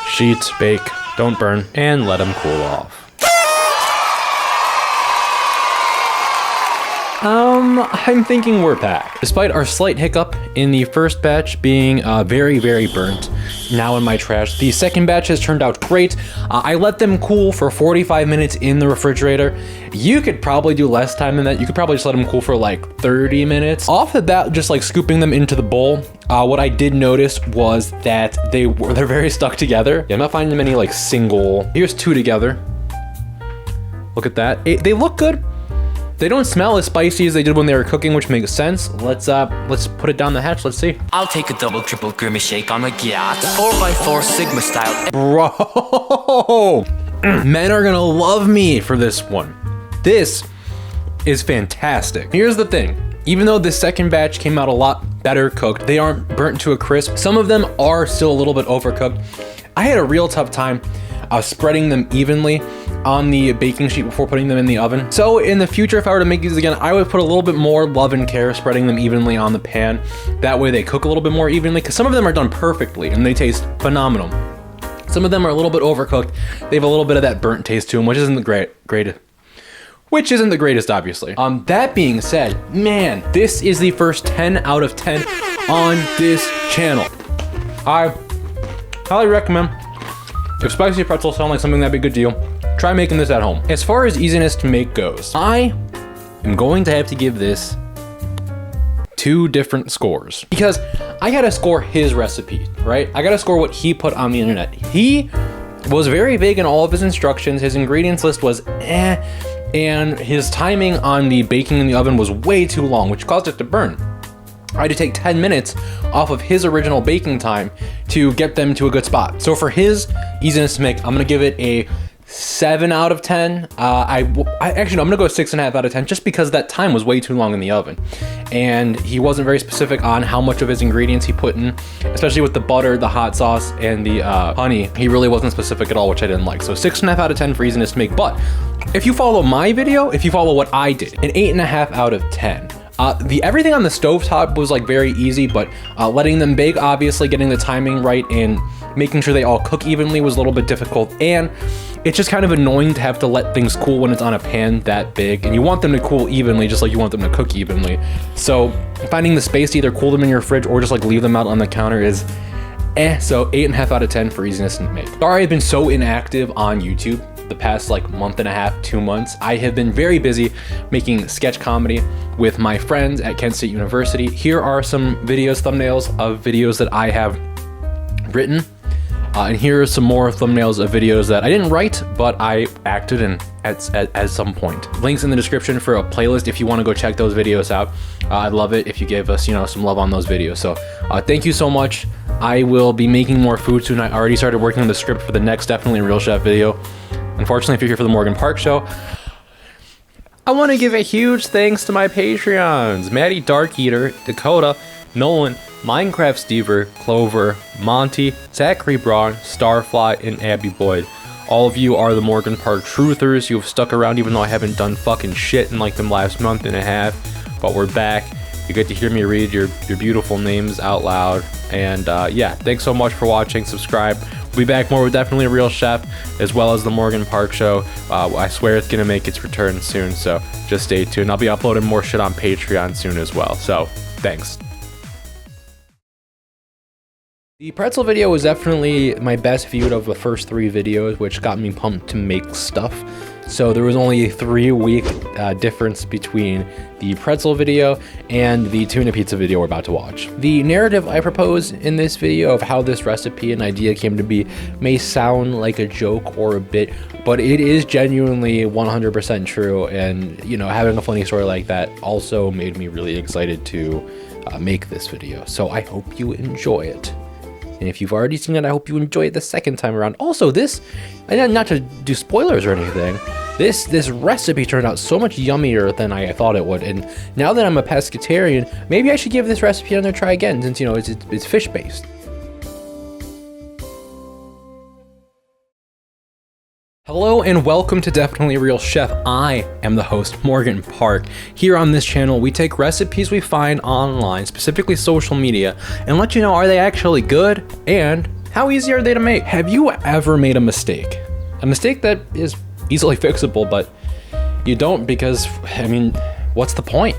sheet, bake, don't burn, and let them cool off. I'm thinking we're back. Despite our slight hiccup in the first batch being very, very burnt, now in my trash, the second batch has turned out great. I let them cool for 45 minutes in the refrigerator. You could probably do less time than that. You could probably just let them cool for like 30 minutes. Off the bat, just like scooping them into the bowl, what I did notice was that they're very stuck together. Yeah, I'm not finding many like single. Here's 2 together. Look at that. They look good. They don't smell as spicy as they did when they were cooking, which makes sense. Let's put it down the hatch. Let's see. I'll take a double, triple grimace shake on a yacht, 4x4 Sigma style. Bro, men are gonna love me for this one. This is fantastic. Here's the thing. Even though this second batch came out a lot better cooked, they aren't burnt to a crisp. Some of them are still a little bit overcooked. I had a real tough time spreading them evenly on the baking sheet before putting them in the oven. So in the future, if I were to make these again, I would put a little bit more love and care spreading them evenly on the pan. That way they cook a little bit more evenly, because some of them are done perfectly and they taste phenomenal. Some of them are a little bit overcooked. They have a little bit of that burnt taste to them, which isn't the greatest, obviously. That being said, man, this is the first 10 out of 10 on this channel. I highly recommend. If spicy pretzels sound like something that'd be a good deal, try making this at home. As far as easiness to make goes, I am going to have to give this 2 different scores, because I gotta score his recipe, right? I gotta score what he put on the internet. He was very vague in all of his instructions. His ingredients list was and his timing on the baking in the oven was way too long, which caused it to burn. I had to take 10 minutes off of his original baking time to get them to a good spot. So for his easiness to make, I'm gonna give it a 7 out of 10. I'm gonna go 6.5 out of 10, just because that time was way too long in the oven. And he wasn't very specific on how much of his ingredients he put in, especially with the butter, the hot sauce, and the honey. He really wasn't specific at all, which I didn't like. So 6.5 out of 10 for easiness to make. But if you follow my video, if you follow what I did, an 8.5 out of 10. Everything on the stovetop was like very easy, but letting them bake, obviously getting the timing right and making sure they all cook evenly was a little bit difficult, and it's just kind of annoying to have to let things cool when it's on a pan that big, and you want them to cool evenly just like you want them to cook evenly. So finding the space to either cool them in your fridge or just like leave them out on the counter is so 8.5 out of 10 for easiness to make. Sorry I've been so inactive on YouTube the past like month and a half, 2 months. I have been very busy making sketch comedy with my friends at Kent State University. Here are some videos, thumbnails of videos that I have written. And here are some more thumbnails of videos that I didn't write, but I acted in at some point. Links in the description for a playlist if you want to go check those videos out. I'd love it if you give us, some love on those videos. So thank you so much. I will be making more food soon. I already started working on the script for the next Definitely Real Chef video. Unfortunately, if you're here for the Morgan Park show, I want to give a huge thanks to my Patreons: Maddie Dark Eater, Dakota, Nolan, Minecraft Stever, Clover, Monty, Zachary Braun, Starfly, and Abby Boyd. All of you are the Morgan Park truthers. You have stuck around even though I haven't done fucking shit in like the last month and a half, but we're back. You get to hear me read your beautiful names out loud. And yeah, thanks so much for watching. Subscribe. We'll be back more with Definitely a Real Chef, as well as the Morgan Park show. I swear it's gonna make its return soon, so just stay tuned. I'll be uploading more shit on Patreon soon as well, so thanks. The pretzel video was definitely my best viewed of the first 3 videos, which got me pumped to make stuff. So there was only a 3-week difference between the pretzel video and the tuna pizza video we're about to watch. The narrative I propose in this video of how this recipe and idea came to be may sound like a joke or a bit, but it is genuinely 100% true, and having a funny story like that also made me really excited to make this video. So I hope you enjoy it. And if you've already seen it, I hope you enjoy it the second time around. Also, this, and not to do spoilers or anything, this recipe turned out so much yummier than I thought it would. And now that I'm a pescatarian, maybe I should give this recipe another try again, since it's fish-based. Hello and welcome to Definitely Real Chef. I am the host, Morgan Park. Here on this channel, we take recipes we find online, specifically social media, and let you know, are they actually good and how easy are they to make? Have you ever made a mistake? A mistake that is easily fixable, but you don't because, what's the point,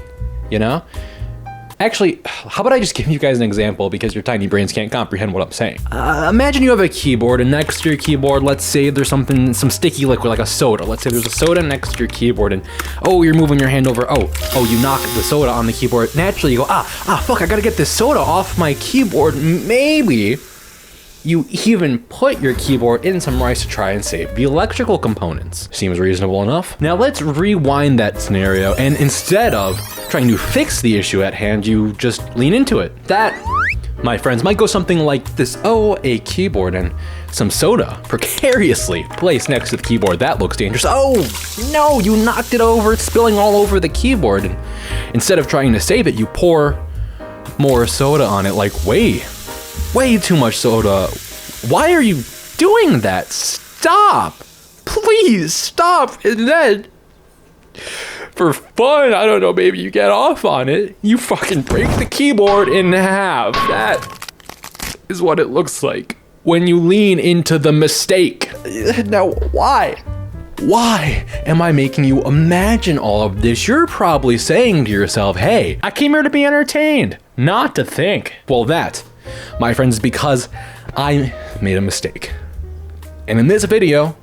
Actually, how about I just give you guys an example because your tiny brains can't comprehend what I'm saying. Imagine you have a keyboard, and next to your keyboard, let's say there's some sticky liquid like a soda. Let's say there's a soda next to your keyboard, and you're moving your hand over. You knock the soda on the keyboard. Naturally, you go, fuck, I gotta get this soda off my keyboard. Maybe you even put your keyboard in some rice to try and save the electrical components. Seems reasonable enough. Now let's rewind that scenario, and instead of trying to fix the issue at hand, you just lean into it. That, my friends, might go something like this. A keyboard and some soda precariously placed next to the keyboard. That looks dangerous. No, you knocked it over, spilling all over the keyboard. And instead of trying to save it, you pour more soda on it, like way too much soda. Why are you doing that? Stop. Please stop. And then, for fun, I don't know, maybe you get off on it, you fucking break the keyboard in half. That is what it looks like when you lean into the mistake. Now, why? Why am I making you imagine all of this? You're probably saying to yourself, hey, I came here to be entertained, not to think. Well, that, my friends, is because I made a mistake. And in this video,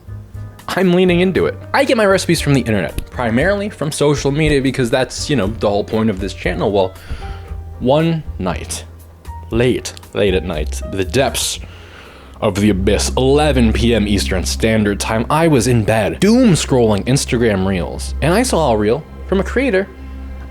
I'm leaning into it. I get my recipes from the internet, primarily from social media, because that's, the whole point of this channel. Well, one night, late at night, the depths of the abyss, 11 p.m. Eastern Standard Time, I was in bed, doom scrolling Instagram Reels, and I saw a reel from a creator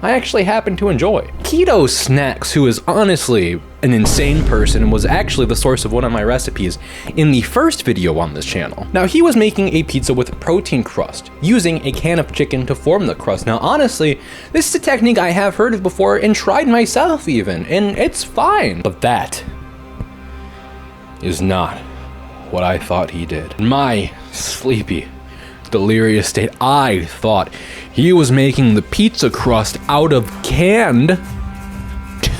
I actually happen to enjoy. Keto Snacks, who is honestly an insane person and was actually the source of one of my recipes in the first video on this channel. Now, he was making a pizza with protein crust, using a can of chicken to form the crust. Now, honestly, this is a technique I have heard of before and tried myself even, and it's fine. But that is not what I thought he did. In my sleepy, delirious state, I thought he was making the pizza crust out of canned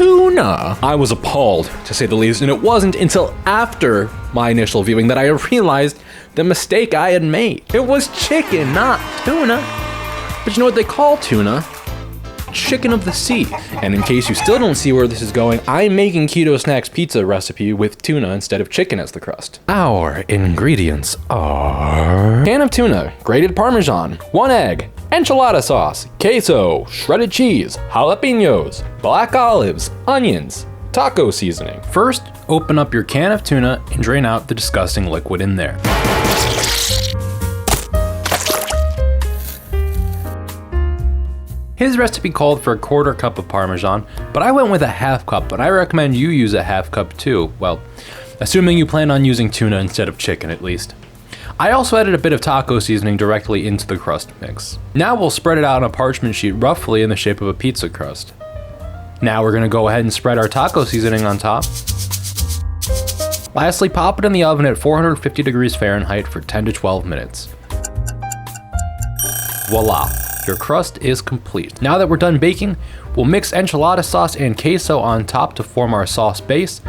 tuna. I was appalled, to say the least, and it wasn't until after my initial viewing that I realized the mistake I had made. It was chicken, not tuna. But you know what they call tuna? Chicken of the sea. And in case you still don't see where this is going, I'm making Keto Snacks pizza recipe with tuna instead of chicken as the crust. Our ingredients are can of tuna, grated Parmesan, 1 egg, enchilada sauce, queso, shredded cheese, jalapenos, black olives, onions, taco seasoning. First, open up your can of tuna and drain out the disgusting liquid in there. His recipe called for a 1/4 cup of Parmesan, but I went with a 1/2 cup, and I recommend you use a 1/2 cup too. Well, assuming you plan on using tuna instead of chicken at least. I also added a bit of taco seasoning directly into the crust mix. Now we'll spread it out on a parchment sheet roughly in the shape of a pizza crust. Now we're gonna go ahead and spread our taco seasoning on top. Lastly, pop it in the oven at 450 degrees Fahrenheit for 10 to 12 minutes. Voila. Your crust is complete. Now that we're done baking, we'll mix enchilada sauce and queso on top to form our sauce base.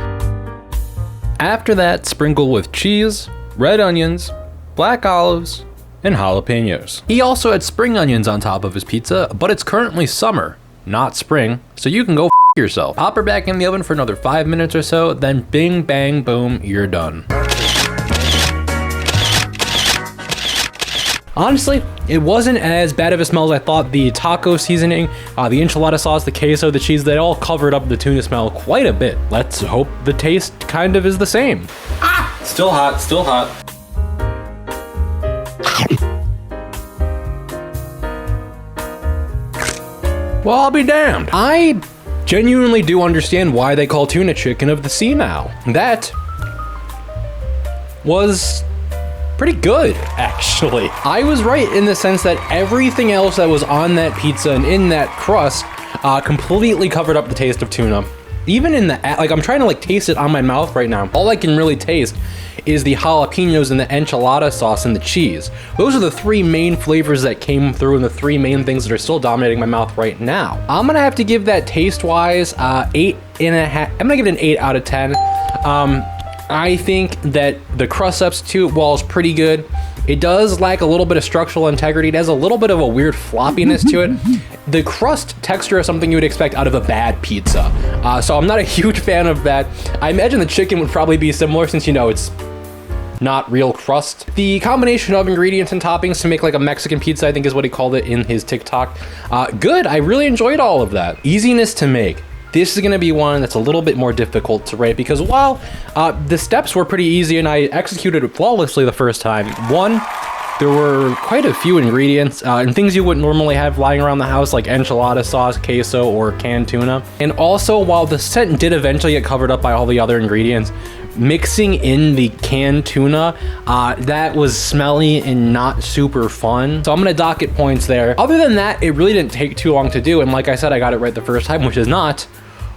After that, sprinkle with cheese, red onions, black olives, and jalapenos. He also had spring onions on top of his pizza, but it's currently summer, not spring, so you can go yourself. Pop her back in the oven for another 5 minutes or so, then bing, bang, boom, you're done. Honestly, it wasn't as bad of a smell as I thought. The taco seasoning, the enchilada sauce, the queso, the cheese, they all covered up the tuna smell quite a bit. Let's hope the taste kind of is the same. Still hot, still hot. Well, I'll be damned. I genuinely do understand why they call tuna chicken of the sea now. That was pretty good, actually. I was right in the sense that everything else that was on that pizza and in that crust completely covered up the taste of tuna. Even in the, like, I'm trying to like taste it on my mouth right now. All I can really taste is the jalapenos and the enchilada sauce and the cheese. Those are the 3 main flavors that came through and the 3 main things that are still dominating my mouth right now. I'm gonna have to give that taste-wise 8.5. I'm gonna give it an 8 out of 10. I think that the crust substitute, while it's pretty good, it does lack a little bit of structural integrity. It has a little bit of a weird floppiness to it. The crust texture is something you would expect out of a bad pizza. So I'm not a huge fan of that. I imagine the chicken would probably be similar since, you know, it's not real crust. The combination of ingredients and toppings to make like a Mexican pizza, I think is what he called it in his TikTok. Good, I really enjoyed all of that. Easiness to make. This is gonna be one that's a little bit more difficult to rate because while the steps were pretty easy and I executed it flawlessly the first time, one, there were quite a few ingredients and things you wouldn't normally have lying around the house like enchilada sauce, queso, or canned tuna. And also, while the scent did eventually get covered up by all the other ingredients, mixing in the canned tuna, that was smelly and not super fun. So I'm gonna dock it points there. Other than that, it really didn't take too long to do. And like I said, I got it right the first time, which is not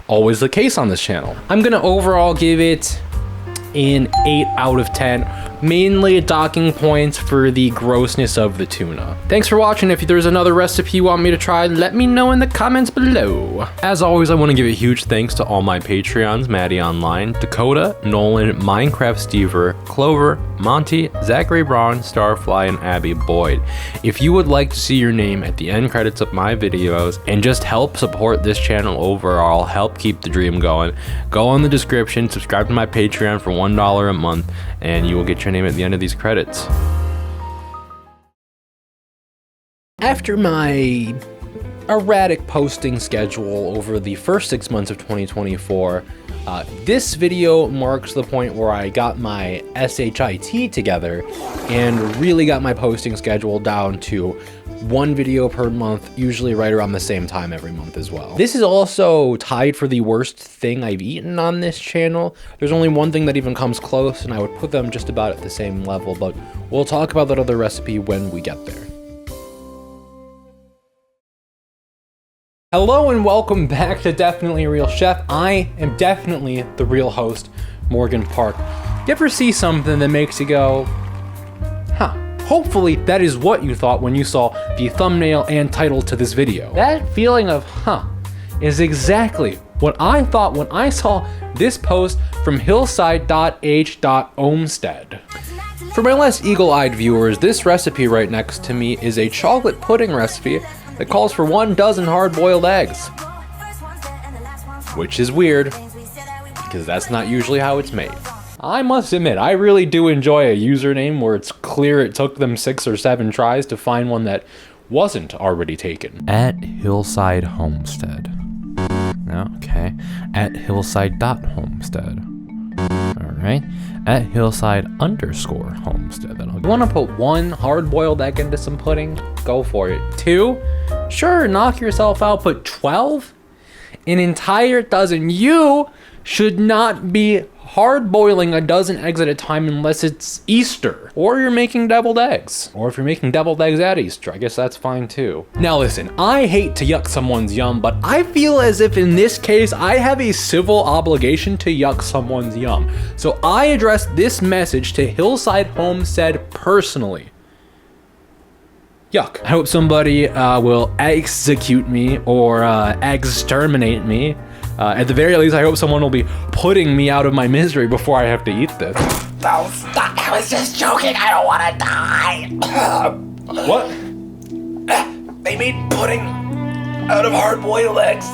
always the case on this channel. I'm gonna overall give it an 8 out of 10, mainly docking points for the grossness of the tuna. Thanks for watching. If there's another recipe you want me to try, let me know in the comments below. As always, I want to give a huge thanks to all my Patreons: Maddie Online, Dakota, Nolan, Minecraft Stever, Clover, Monty, Zachary Braun, Starfly, and Abby Boyd. If you would like to see your name at the end credits of my videos and just help support this channel overall, help keep the dream going, go in the description, subscribe to my Patreon for $1 a month, and you will get your name at the end of these credits. After my erratic posting schedule over the first 6 months of 2024, this video marks the point where I got my SHIT together and really got my posting schedule down to 1 video per month, usually right around the same time every month as well. This is also tied for the worst thing I've eaten on this channel. There's only one thing that even comes close, and I would put them just about at the same level, but we'll talk about that other recipe when we get there. Hello and welcome back to Definitely a Real Chef. I am definitely the real host, Morgan Park. You ever see something that makes you go, huh? Hopefully that is what you thought when you saw the thumbnail and title to this video. That feeling of, huh, is exactly what I thought when I saw this post from hillside.h.olmsted. For my less eagle-eyed viewers, this recipe right next to me is a chocolate pudding recipe that calls for 1 dozen hard-boiled eggs. Which is weird, because that's not usually how it's made. I must admit, I really do enjoy a username where it's clear it took them 6 or 7 tries to find one that wasn't already taken. At Hillside Homestead. Okay. At hillside.homestead. Alright. At hillside_homestead. Then you want to put 1 hard-boiled egg into some pudding? Go for it. 2? Sure, knock yourself out, but 12? An entire dozen. You should not be hard boiling a dozen eggs at a time unless it's Easter, or you're making deviled eggs, or if you're making deviled eggs at Easter, I guess that's fine too. Now listen, I hate to yuck someone's yum, but I feel as if in this case I have a civil obligation to yuck someone's yum. So I address this message to Hillside Homestead personally. Yuck. I hope somebody will execute me or exterminate me. At the very least, I hope someone will be putting me out of my misery before I have to eat this. Oh, stop. I was just joking. I don't want to die. What? They made pudding out of hard-boiled eggs.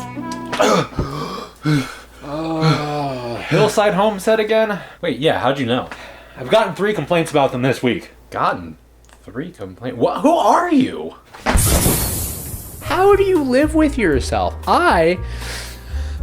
Hillside Homestead again? Wait, yeah, how'd you know? I've gotten 3 complaints about them this week. Gotten 3 complaints? What? Who are you? How do you live with yourself? I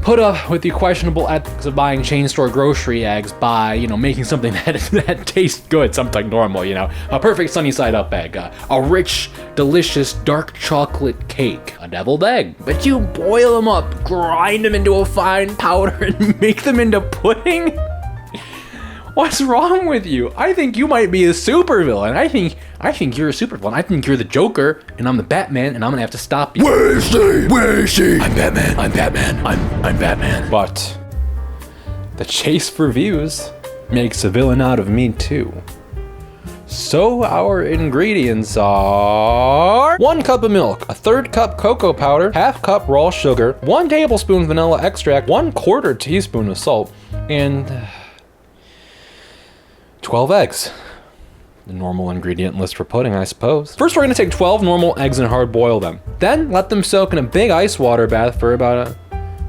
put up with the questionable ethics of buying chain store grocery eggs by, making something that tastes good, something normal, a perfect sunny side up egg, a rich, delicious dark chocolate cake, a deviled egg. But you boil them up, grind them into a fine powder, and make them into pudding? What's wrong with you? I think you might be a supervillain. I think you're a supervillain. I think you're the Joker, and I'm the Batman, and I'm gonna have to stop you. Where is he? Where is he? I'm Batman. I'm Batman. I'm Batman. But the chase for views makes a villain out of me too. So our ingredients are 1 cup of milk, a 1/3 cup cocoa powder, 1/2 cup raw sugar, 1 tablespoon vanilla extract, 1/4 teaspoon of salt, and 12 eggs. The normal ingredient list for pudding, I suppose. First, we're gonna take 12 normal eggs and hard boil them. Then let them soak in a big ice water bath for about,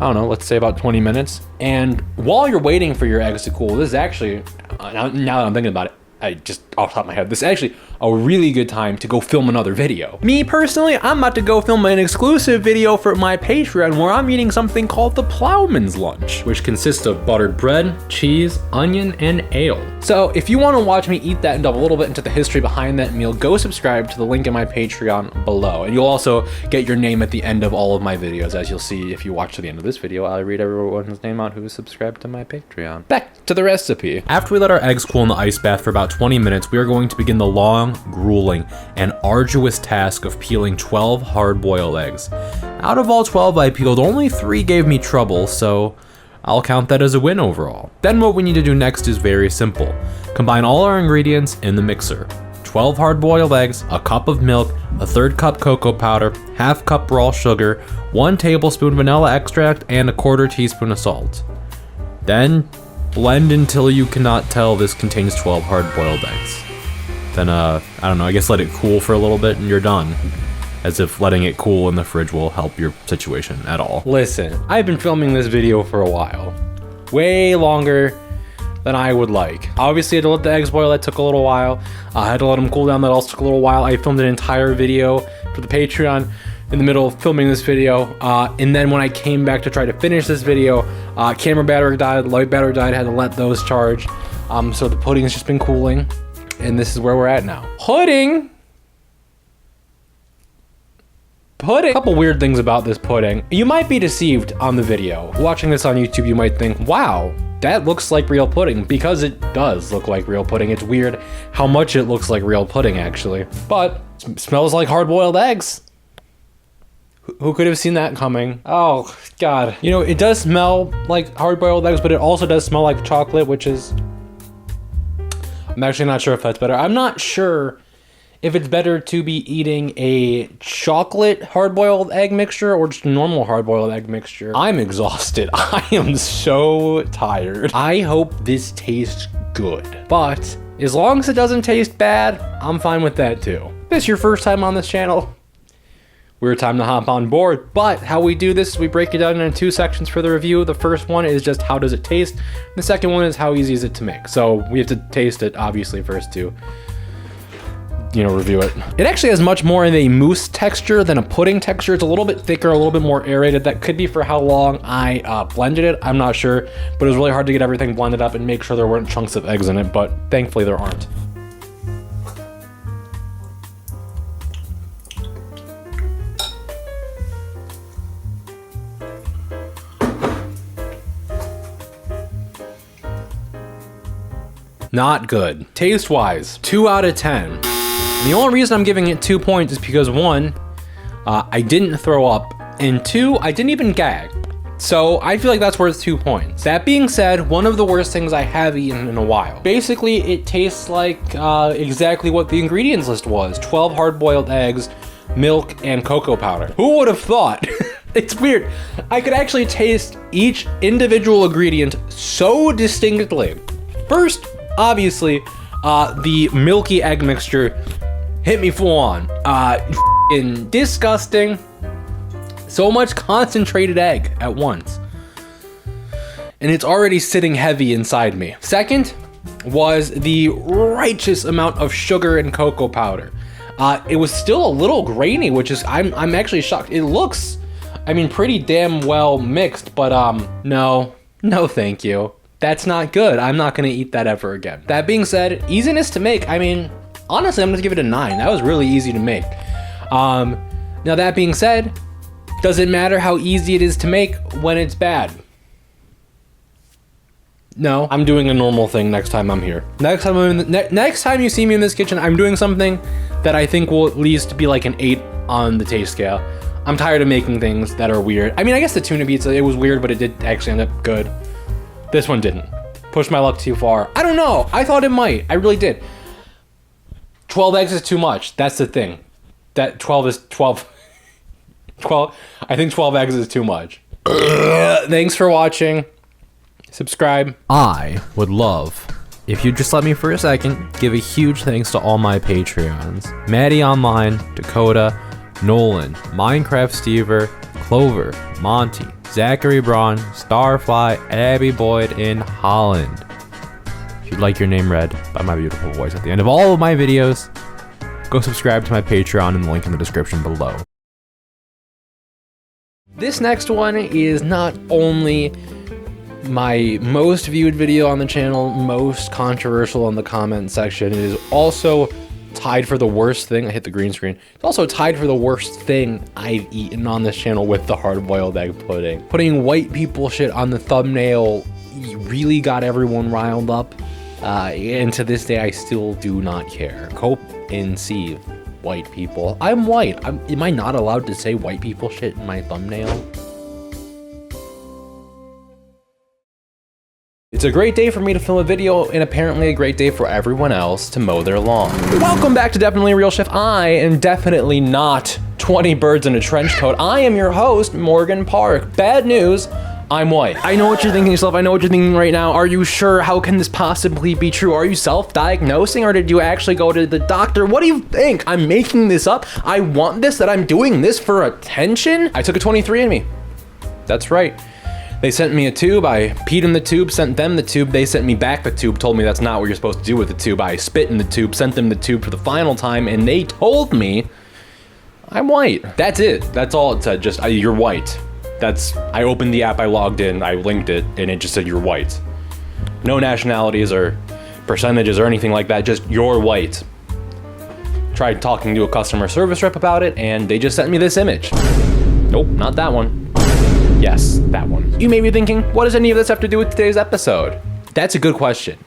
let's say about 20 minutes. And while you're waiting for your eggs to cool, this is actually, now that I'm thinking about it, off the top of my head, this is actually a really good time to go film another video. Me personally, I'm about to go film an exclusive video for my Patreon where I'm eating something called the Plowman's Lunch, which consists of buttered bread, cheese, onion, and ale. So if you want to watch me eat that and delve a little bit into the history behind that meal, go subscribe to the link in my Patreon below. And you'll also get your name at the end of all of my videos. As you'll see if you watch to the end of this video, I'll read everyone's name out who is subscribed to my Patreon. Back to the recipe. After we let our eggs cool in the ice bath for about 20 minutes, we are going to begin the long, grueling, and arduous task of peeling 12 hard-boiled eggs. Out of all 12 I peeled, only 3 gave me trouble, so I'll count that as a win overall. Then what we need to do next is very simple. Combine all our ingredients in the mixer. 12 hard-boiled eggs, a cup of milk, a 1/3 cup cocoa powder, 1/2 cup raw sugar, 1 tablespoon vanilla extract, and a 1/4 teaspoon of salt. Then blend until you cannot tell this contains 12 hard-boiled eggs. Then, I guess let it cool for a little bit and you're done. As if letting it cool in the fridge will help your situation at all. Listen, I've been filming this video for a while. Way longer than I would like. Obviously, I had to let the eggs boil, that took a little while. I had to let them cool down, that also took a little while. I filmed an entire video for the Patreon in the middle of filming this video. And then when I came back to try to finish this video, camera battery died, light battery died, had to let those charge. So the pudding has just been cooling. And this is where we're at now. Pudding! A couple weird things about this pudding. You might be deceived on the video. Watching this on YouTube, you might think, wow, that looks like real pudding, because it does look like real pudding. It's weird how much it looks like real pudding, actually. But it smells like hard-boiled eggs. Who could have seen that coming? Oh, God. It does smell like hard-boiled eggs, but it also does smell like chocolate, which is... I'm actually not sure if that's better. I'm not sure if it's better to be eating a chocolate hard-boiled egg mixture or just a normal hard-boiled egg mixture. I'm exhausted. I am so tired. I hope this tastes good, but as long as it doesn't taste bad, I'm fine with that too. If this is your first time on this channel, we're time to hop on board. But how we do this, we break it down into 2 sections for the review. The first one is just how does it taste. The second one is how easy is it to make. So we have to taste it obviously first to, you know, review it. It actually has much more of a mousse texture than a pudding texture. It's a little bit thicker, a little bit more aerated. That could be for how long I blended it. I'm not sure, but it was really hard to get everything blended up and make sure there weren't chunks of eggs in it, but thankfully there aren't. Not good. Taste-wise, 2 out of 10. And the only reason I'm giving it 2 points is because 1, I didn't throw up, and 2, I didn't even gag. So I feel like that's worth 2 points. That being said, one of the worst things I have eaten in a while. Basically, it tastes like exactly what the ingredients list was. 12 hard-boiled eggs, milk, and cocoa powder. Who would have thought? It's weird. I could actually taste each individual ingredient so distinctly. First, obviously, the milky egg mixture hit me full on. F***ing disgusting. So much concentrated egg at once. And it's already sitting heavy inside me. Second was the righteous amount of sugar and cocoa powder. It was still a little grainy, which is, I'm actually shocked. It looks, I mean, pretty damn well mixed, but no thank you. That's not good. I'm not gonna eat that ever again. That being said, easiness to make, I mean, honestly, I'm gonna give it a 9. That was really easy to make. Now that being said, doesn't matter how easy it is to make when it's bad. No, I'm doing a normal thing next time I'm here. Next time you see me in this kitchen, I'm doing something that I think will at least be like an 8 on the taste scale. I'm tired of making things that are weird. I mean, I guess the tuna pizza, it was weird, but it did actually end up good. This one didn't. Pushed my luck too far. I don't know. I thought it might. I really did. 12 eggs is too much. That's the thing. That 12 is 12. 12. I think 12 eggs is too much. Thanks for watching. Subscribe. I would love if you'd just let me for a second give a huge thanks to all my Patreons. Maddie Online, Dakota, Nolan, Minecraft Stever, Clover, Monty, Zachary Braun, Starfly, Abby Boyd in Holland. If you'd like your name read by my beautiful voice at the end of all of my videos, go subscribe to my Patreon in the link in the description below. This next one is not only my most viewed video on the channel, most controversial in the comment section, it is also tied for the worst thing. I hit the green screen. It's also tied for the worst thing I've eaten on this channel with the hard-boiled egg pudding. Putting white people shit on the thumbnail really got everyone riled up. And to this day, I still do not care. Cope and see, white people. I'm white. Am I not allowed to say white people shit in my thumbnail? It's a great day for me to film a video, and apparently a great day for everyone else to mow their lawn. Welcome back to Definitely Real Chef. I am definitely not 20 birds in a trench coat. I am your host, Morgan Park. Bad news, I'm white. I know what you're thinking yourself. I know what you're thinking right now. Are you sure? How can this possibly be true? Are you self-diagnosing, or did you actually go to the doctor? What do you think? I'm making this up. I want this, that I'm doing this for attention? I took a 23andMe. That's right. They sent me a tube, I peed in the tube, sent them the tube, they sent me back the tube, told me that's not what you're supposed to do with the tube. I spit in the tube, sent them the tube for the final time, and they told me I'm white. That's it. That's all it said, just, you're white. I opened the app, I logged in, I linked it, and it just said you're white. No nationalities or percentages or anything like that, just you're white. Tried talking to a customer service rep about it, and they just sent me this image. Nope, not that one. Yes, that one. You may be thinking, what does any of this have to do with today's episode? That's a good question,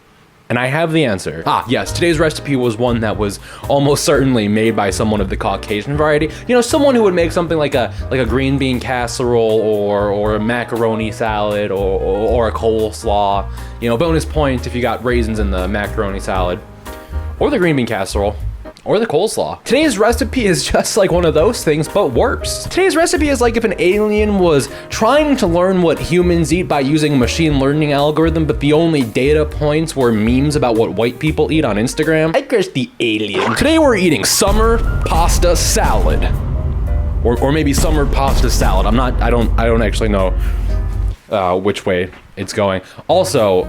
and I have the answer. Yes, today's recipe was one that was almost certainly made by someone of the Caucasian variety. You know, someone who would make something like a green bean casserole or a macaroni salad or a coleslaw. You know, bonus point if you got raisins in the macaroni salad or the green bean casserole. or the coleslaw. Today's recipe is just like one of those things, but worse. Today's recipe is like if an alien was trying to learn what humans eat by using a machine learning algorithm, but the only data points were memes about what white people eat on Instagram. I guess the alien. Today we're eating summer pasta salad. Or maybe summer pasta salad. I don't actually know which way it's going. Also,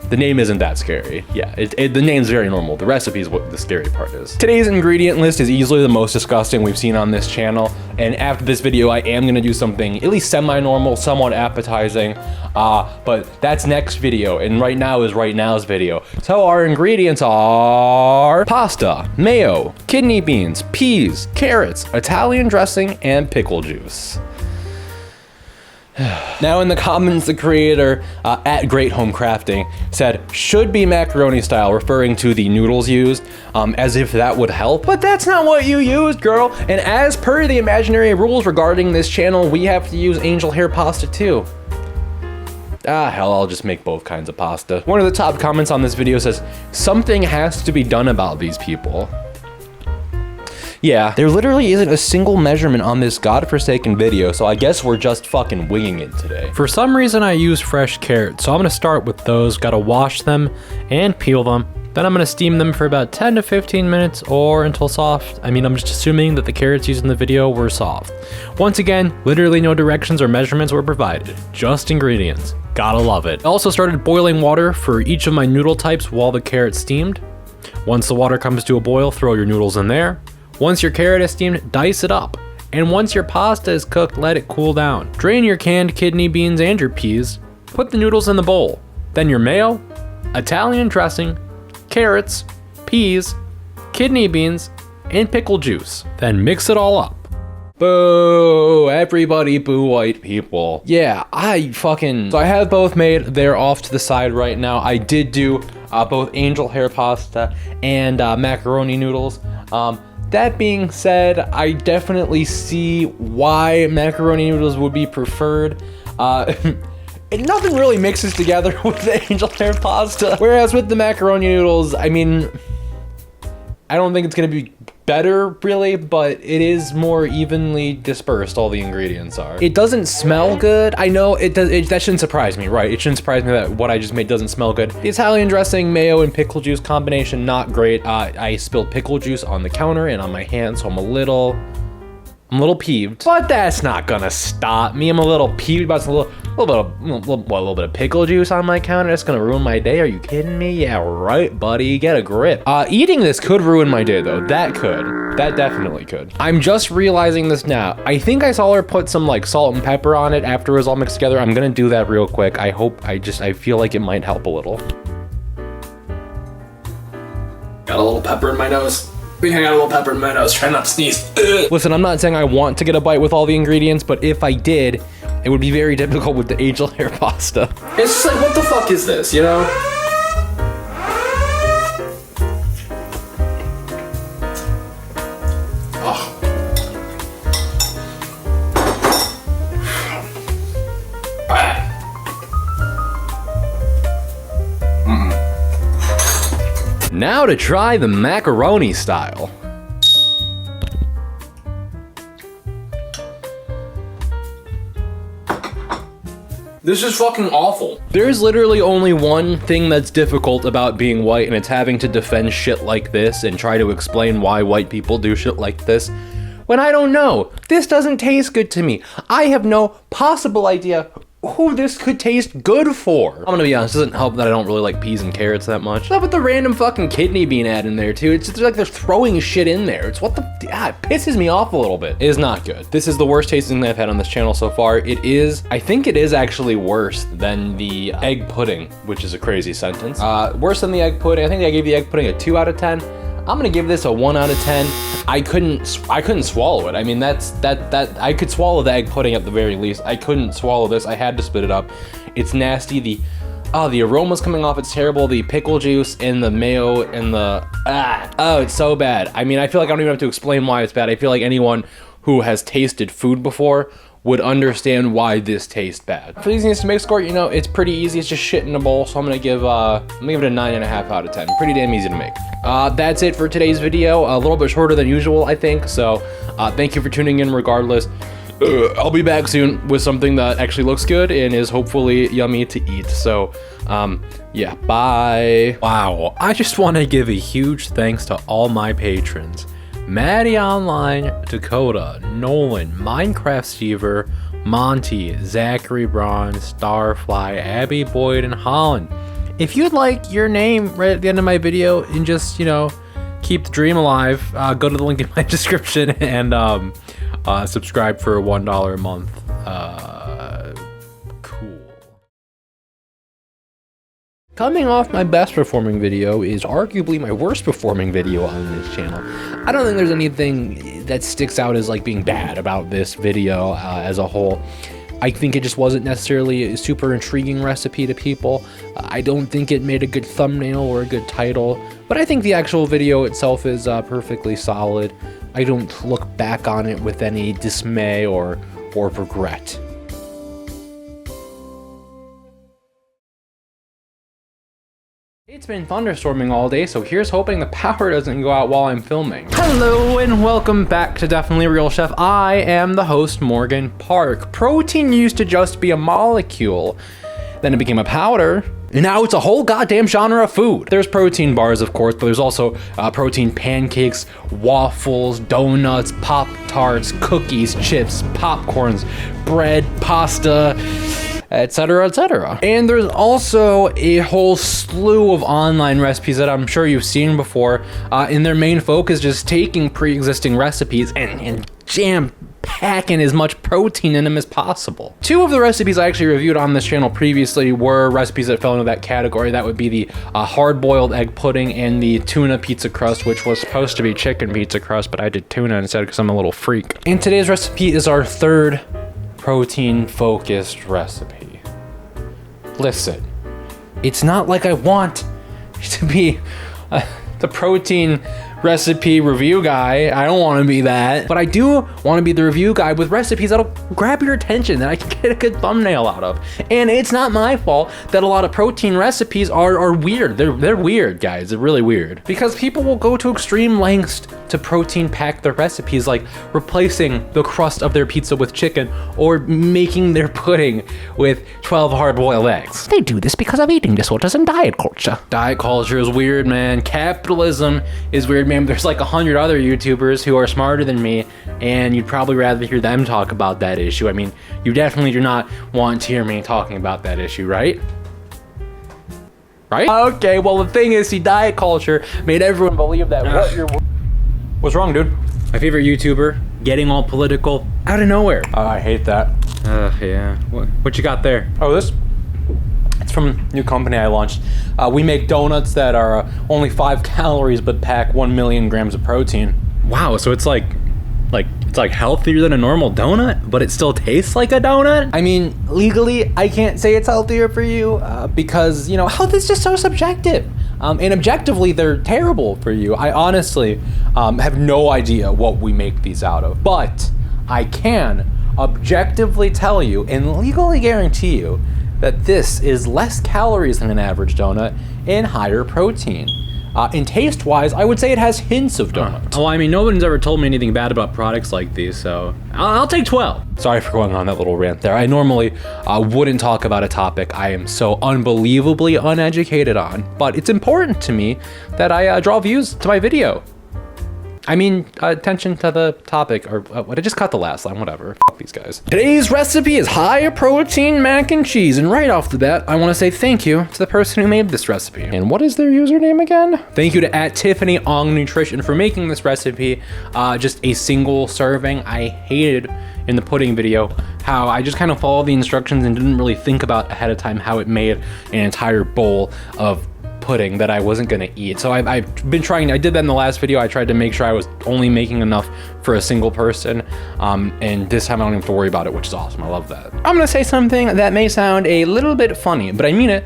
the name isn't that scary. Yeah, the name's very normal. The recipe is what the scary part is. Today's ingredient list is easily the most disgusting we've seen on this channel. And after this video, I am gonna do something at least semi-normal, somewhat appetizing. But that's next video, and right now is right now's video. So our ingredients are pasta, mayo, kidney beans, peas, carrots, Italian dressing, and pickle juice. Now in the comments, the creator at Great Home Crafting said should be macaroni style, referring to the noodles used, as if that would help. But that's not what you used, girl. And as per the imaginary rules regarding this channel, we have to use angel hair pasta too. Hell, I'll just make both kinds of pasta. One of the top comments on this video says, something has to be done about these people. Yeah, there literally isn't a single measurement on this godforsaken video, so I guess we're just fucking winging it today. For some reason, I use fresh carrots, so I'm gonna start with those. Gotta wash them and peel them. Then I'm gonna steam them for about 10 to 15 minutes or until soft. I mean, I'm just assuming that the carrots used in the video were soft. Once again, literally no directions or measurements were provided, just ingredients. Gotta love it. I also started boiling water for each of my noodle types while the carrot steamed. Once the water comes to a boil, throw your noodles in there. Once your carrot is steamed, dice it up. And once your pasta is cooked, let it cool down. Drain your canned kidney beans and your peas. Put the noodles in the bowl. Then your mayo, Italian dressing, carrots, peas, kidney beans, and pickle juice. Then mix it all up. Boo! Everybody boo white people. Yeah, so I have both made. They're off to the side right now. I did do both angel hair pasta and macaroni noodles. That being said, I definitely see why macaroni noodles would be preferred. Nothing really mixes together with the angel hair pasta. Whereas with the macaroni noodles, I mean, I don't think it's gonna be better really, but it is more evenly dispersed, all the ingredients are. It doesn't smell good. I know it does, that shouldn't surprise me, right? It shouldn't surprise me that what I just made doesn't smell good. The Italian dressing, mayo, and pickle juice combination, not great. I spilled pickle juice on the counter and on my hand, so I'm a little peeved, but that's not gonna stop me. I'm a little peeved about a little bit of pickle juice on my counter. That's gonna ruin my day. Are you kidding me? Yeah, right, buddy. Get a grip. Eating this could ruin my day, though. That definitely could. I'm just realizing this now. I think I saw her put some like salt and pepper on it after it was all mixed together. I'm gonna do that real quick. I feel like it might help a little. Got a little pepper in my nose. I think I got a little pepper in my nose. Try not to sneeze. Ugh. Listen, I'm not saying I want to get a bite with all the ingredients, but if I did, it would be very difficult with the angel hair pasta. It's just like, what the fuck is this, you know? Now to try the macaroni style. This is fucking awful. There's literally only one thing that's difficult about being white, and it's having to defend shit like this and try to explain why white people do shit like this when I don't know. This doesn't taste good to me. I have no possible idea who this could taste good for. I'm gonna be honest, it doesn't help that I don't really like peas and carrots that much. How about the random fucking kidney bean ad in there too? It's just like they're throwing shit in there. It's it pisses me off a little bit. It is not good. This is the worst tasting thing I've had on this channel so far. I think it is actually worse than the egg pudding, which is a crazy sentence. Worse than the egg pudding. I think I gave the egg pudding a 2 out of 10. I'm gonna give this a 1 out of 10. I couldn't swallow it. I mean, I could swallow the egg pudding at the very least. I couldn't swallow this. I had to spit it up. It's nasty. The aroma's coming off. It's terrible. The pickle juice and the mayo and it's so bad. I mean, I feel like I don't even have to explain why it's bad. I feel like anyone who has tasted food before would understand why this tastes bad. For the easiest to make score, you know, it's pretty easy. It's just shit in a bowl. So I'm gonna give it a 9.5 out of 10. Pretty damn easy to make. That's it for today's video. A little bit shorter than usual, I think. So thank you for tuning in regardless. I'll be back soon with something that actually looks good and is hopefully yummy to eat. So, yeah, bye. Wow, I just want to give a huge thanks to all my patrons. Maddie Online, Dakota, Nolan, Minecraft Stever, Monty, Zachary Braun, Starfly, Abby Boyd, and Holland. If you'd like your name right at the end of my video and just, you know, keep the dream alive, go to the link in my description and subscribe for $1 a month. Cool. Coming off my best performing video is arguably my worst performing video on this channel. I don't think there's anything that sticks out as like being bad about this video as a whole. I think it just wasn't necessarily a super intriguing recipe to people. I don't think it made a good thumbnail or a good title, but I think the actual video itself is perfectly solid. I don't look back on it with any dismay or regret. It's been thunderstorming all day, so here's hoping the power doesn't go out while I'm filming. Hello and welcome back to Definitely Real Chef. I am the host, Morgan Park. Protein used to just be a molecule, then it became a powder, and now it's a whole goddamn genre of food. There's protein bars, of course, but there's also protein pancakes, waffles, donuts, Pop-Tarts, cookies, chips, popcorns, bread, pasta, etc., etc. And there's also a whole slew of online recipes that I'm sure you've seen before, and their main focus is just taking pre-existing recipes and jam-packing as much protein in them as possible. Two of the recipes I actually reviewed on this channel previously were recipes that fell into that category. That would be the hard-boiled egg pudding and the tuna pizza crust, which was supposed to be chicken pizza crust, but I did tuna instead because I'm a little freak. And today's recipe is our third protein-focused recipe. Listen, it's not like I want to be the protein recipe review guy. I don't want to be that, but I do want to be the review guy with recipes that'll grab your attention that I can get a good thumbnail out of. And it's not my fault that a lot of protein recipes are weird. They're weird, guys. They're really weird because people will go to extreme lengths to protein pack their recipes, like replacing the crust of their pizza with chicken or making their pudding with 12 hard-boiled eggs. They do this because of eating disorders and diet culture. Diet culture is weird, man. Capitalism is weird, man. There's like 100 other YouTubers who are smarter than me, and you'd probably rather hear them talk about that issue. I mean, you definitely do not want to hear me talking about that issue, right? Right? Okay, well the thing is, see, diet culture made everyone believe that what you're... What's wrong, dude? My favorite YouTuber getting all political out of nowhere. Oh, I hate that. Yeah. What you got there? Oh, this? It's from a new company I launched. We make donuts that are only 5 calories but pack 1 million grams of protein. Wow, so it's like healthier than a normal donut, but it still tastes like a donut? I mean, legally, I can't say it's healthier for you because, you know, health is just so subjective. And objectively, they're terrible for you. I honestly have no idea what we make these out of, but I can objectively tell you and legally guarantee you that this is less calories than an average donut and higher protein. And taste-wise, I would say it has hints of donut. Well, I mean, no one's ever told me anything bad about products like these, so I'll take 12. Sorry for going on that little rant there. I normally wouldn't talk about a topic I am so unbelievably uneducated on, but it's important to me that I draw views to my video. I mean, attention to the topic, or what? I just cut the last line, whatever. Fuck these guys. Today's recipe is high protein mac and cheese, and right off the bat, I want to say thank you to the person who made this recipe. And what is their username again? Thank you to @TiffanyOng for making this recipe just a single serving. I hated in the pudding video how I just kind of followed the instructions and didn't really think about ahead of time how it made an entire bowl of pudding that I wasn't gonna eat. So I've been trying, I did that in the last video. I tried to make sure I was only making enough for a single person. And this time I don't have to worry about it, which is awesome. I love that. I'm gonna say something that may sound a little bit funny, but I mean it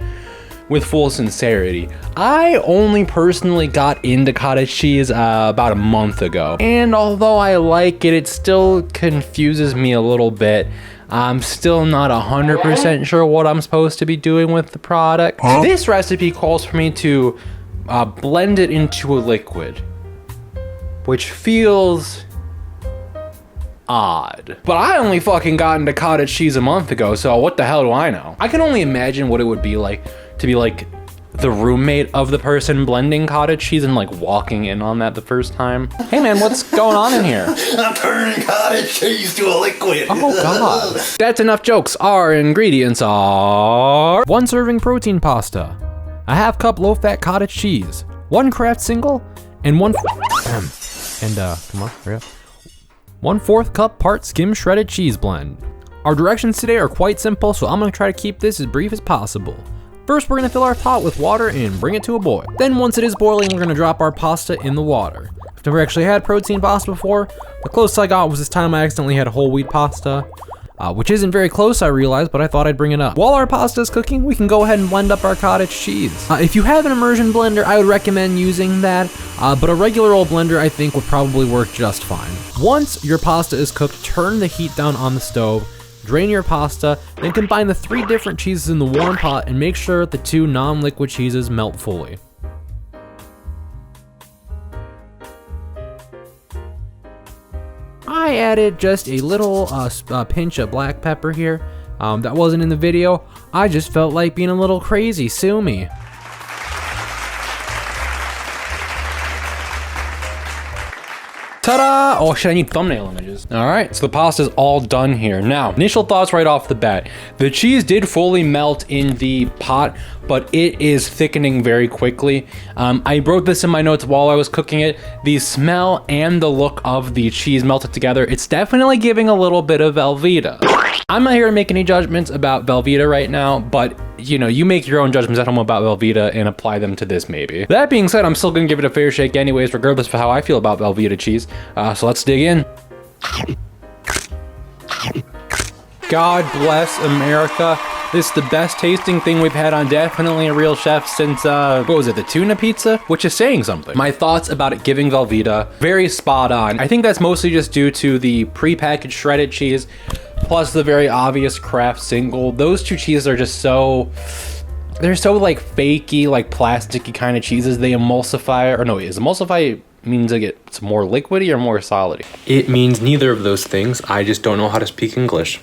with full sincerity, I only personally got into cottage cheese about a month ago. And although I like it, it still confuses me a little bit. I'm still not 100% sure what I'm supposed to be doing with the product. This recipe calls for me to blend it into a liquid, which feels odd. But I only fucking got into cottage cheese a month ago, so what the hell do I know? I can only imagine what it would be like to be like the roommate of the person blending cottage cheese and like walking in on that the first time. Hey man, what's going on in here? I'm turning cottage cheese to a liquid. Oh god. That's enough jokes. Our ingredients are 1 serving protein pasta, a half cup low-fat cottage cheese, 1 Kraft single, and 1/4 cup part skim shredded cheese blend. Our directions today are quite simple, so I'm gonna try to keep this as brief as possible. First, we're gonna fill our pot with water and bring it to a boil. Then once it is boiling, we're gonna drop our pasta in the water. I've never actually had protein pasta before. The closest I got was this time I accidentally had whole wheat pasta, which isn't very close, I realized, but I thought I'd bring it up. While our pasta is cooking, we can go ahead and blend up our cottage cheese. If you have an immersion blender, I would recommend using that, but a regular old blender I think would probably work just fine. Once your pasta is cooked, turn the heat down on the stove, drain your pasta, then combine the 3 different cheeses in the warm pot and make sure the 2 non-liquid cheeses melt fully. I added just a little pinch of black pepper here. That wasn't in the video. I just felt like being a little crazy. Sue me. Ta-da! Oh shit, I need thumbnail images. All right, so the pasta's all done here. Now, initial thoughts right off the bat. The cheese did fully melt in the pot, but it is thickening very quickly. I wrote this in my notes while I was cooking it. The smell and the look of the cheese melted together. It's definitely giving a little bit of Velveeta. I'm not here to make any judgments about Velveeta right now, but you know, you make your own judgments at home about Velveeta and apply them to this maybe. That being said, I'm still gonna give it a fair shake anyways, regardless of how I feel about Velveeta cheese. So let's dig in. God bless America. This is the best tasting thing we've had on Definitely a Real Chef since, what was it, the Tuna Pizza? Which is saying something. My thoughts about it giving Velveeta, very spot on. I think that's mostly just due to the pre-packaged shredded cheese, plus the very obvious Kraft single. Those 2 cheeses are just so, they're so like fakey, like plasticky kind of cheeses. They emulsify, or no, is emulsify means like it's more liquidy or more solidy? It means neither of those things. I just don't know how to speak English.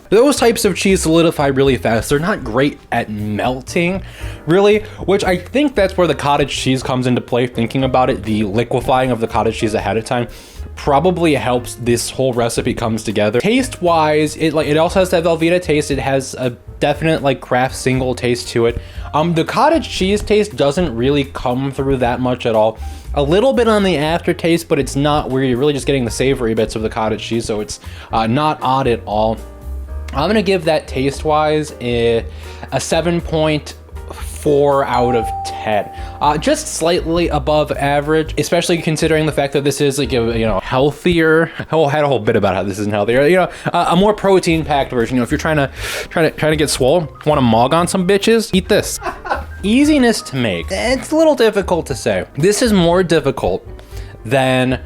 Those types of cheese solidify really fast. They're not great at melting, really, which I think that's where the cottage cheese comes into play, thinking about it. The liquefying of the cottage cheese ahead of time probably helps this whole recipe comes together. Taste-wise, it also has that Velveeta taste. It has a definite like Kraft single taste to it. The cottage cheese taste doesn't really come through that much at all. A little bit on the aftertaste, but it's not where you're really just getting the savory bits of the cottage cheese, so it's not odd at all. I'm gonna give that taste-wise a 7.4 out of 10. Just slightly above average, especially considering the fact that this is like a healthier. I had a whole bit about how this isn't healthier. A more protein-packed version. If you're trying to get swole, want to mog on some bitches, eat this. Easiness to make. It's a little difficult to say. This is more difficult than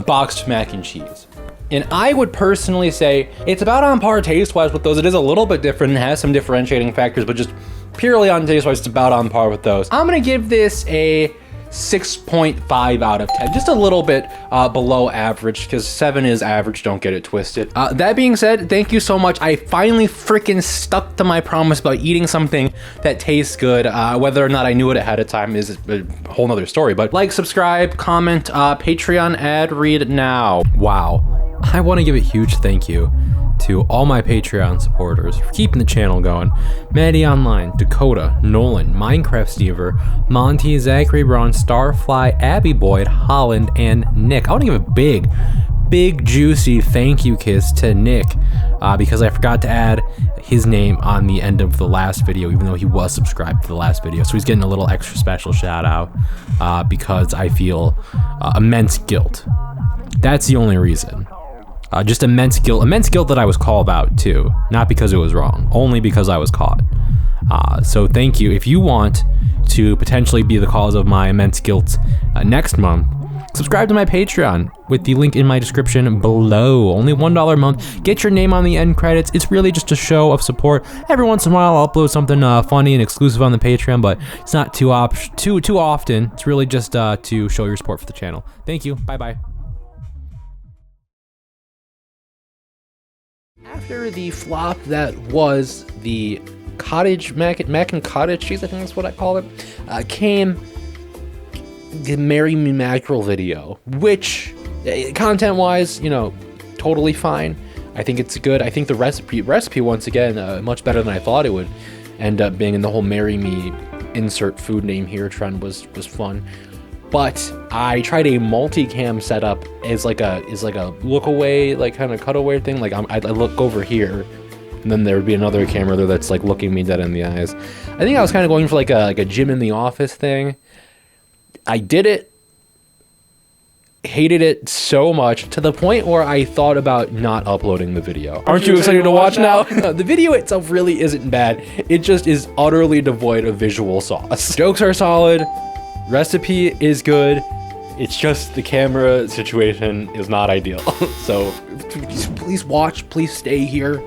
boxed mac and cheese. And I would personally say it's about on par taste-wise with those. It is a little bit different and has some differentiating factors, but just purely on taste-wise, it's about on par with those. I'm gonna give this a 6.5 out of 10. Just a little bit below average, because 7 is average, don't get it twisted. That being said, thank you so much. I finally freaking stuck to my promise about eating something that tastes good. Whether or not I knew it ahead of time is a whole nother story, but like, subscribe, comment, Patreon ad read now. Wow. I want to give a huge thank you to all my Patreon supporters for keeping the channel going. Maddie Online, Dakota, Nolan, Minecraft Stever, Monty, Zachary Brown, Starfly, Abby Boyd, Holland, and Nick. I want to give a big juicy thank you kiss to Nick because I forgot to add his name on the end of the last video, even though he was subscribed to the last video. So he's getting a little extra special shout out because I feel immense guilt. That's the only reason. Just immense guilt that I was called out too. Not because it was wrong, only because I was caught. So thank you. If you want to potentially be the cause of my immense guilt next month, subscribe to my Patreon with the link in my description below. Only $1 a month. Get your name on the end credits. It's really just a show of support. Every once in a while I'll upload something funny and exclusive on the Patreon, but it's not too often. It's really just to show your support for the channel. Thank you. Bye-bye. After the flop that was the mac and cottage cheese, I think that's what I call it, came the Marry Me Mackerel video, which content-wise, you know, totally fine. I think it's good. I think the recipe once again, much better than I thought it would end up being, and the whole Marry Me insert food name here trend was fun. But I tried a multicam setup as like a look away, like kind of cutaway thing. Like I look over here, and then there would be another camera there that's like looking me dead in the eyes. I think I was kind of going for like a Jim in the Office thing. I did it, hated it so much to the point where I thought about not uploading the video. Aren't you excited to watch now? No, the video itself really isn't bad. It just is utterly devoid of visual sauce. Jokes are solid, recipe is good. It's just the camera situation is not ideal. So please watch, please stay here.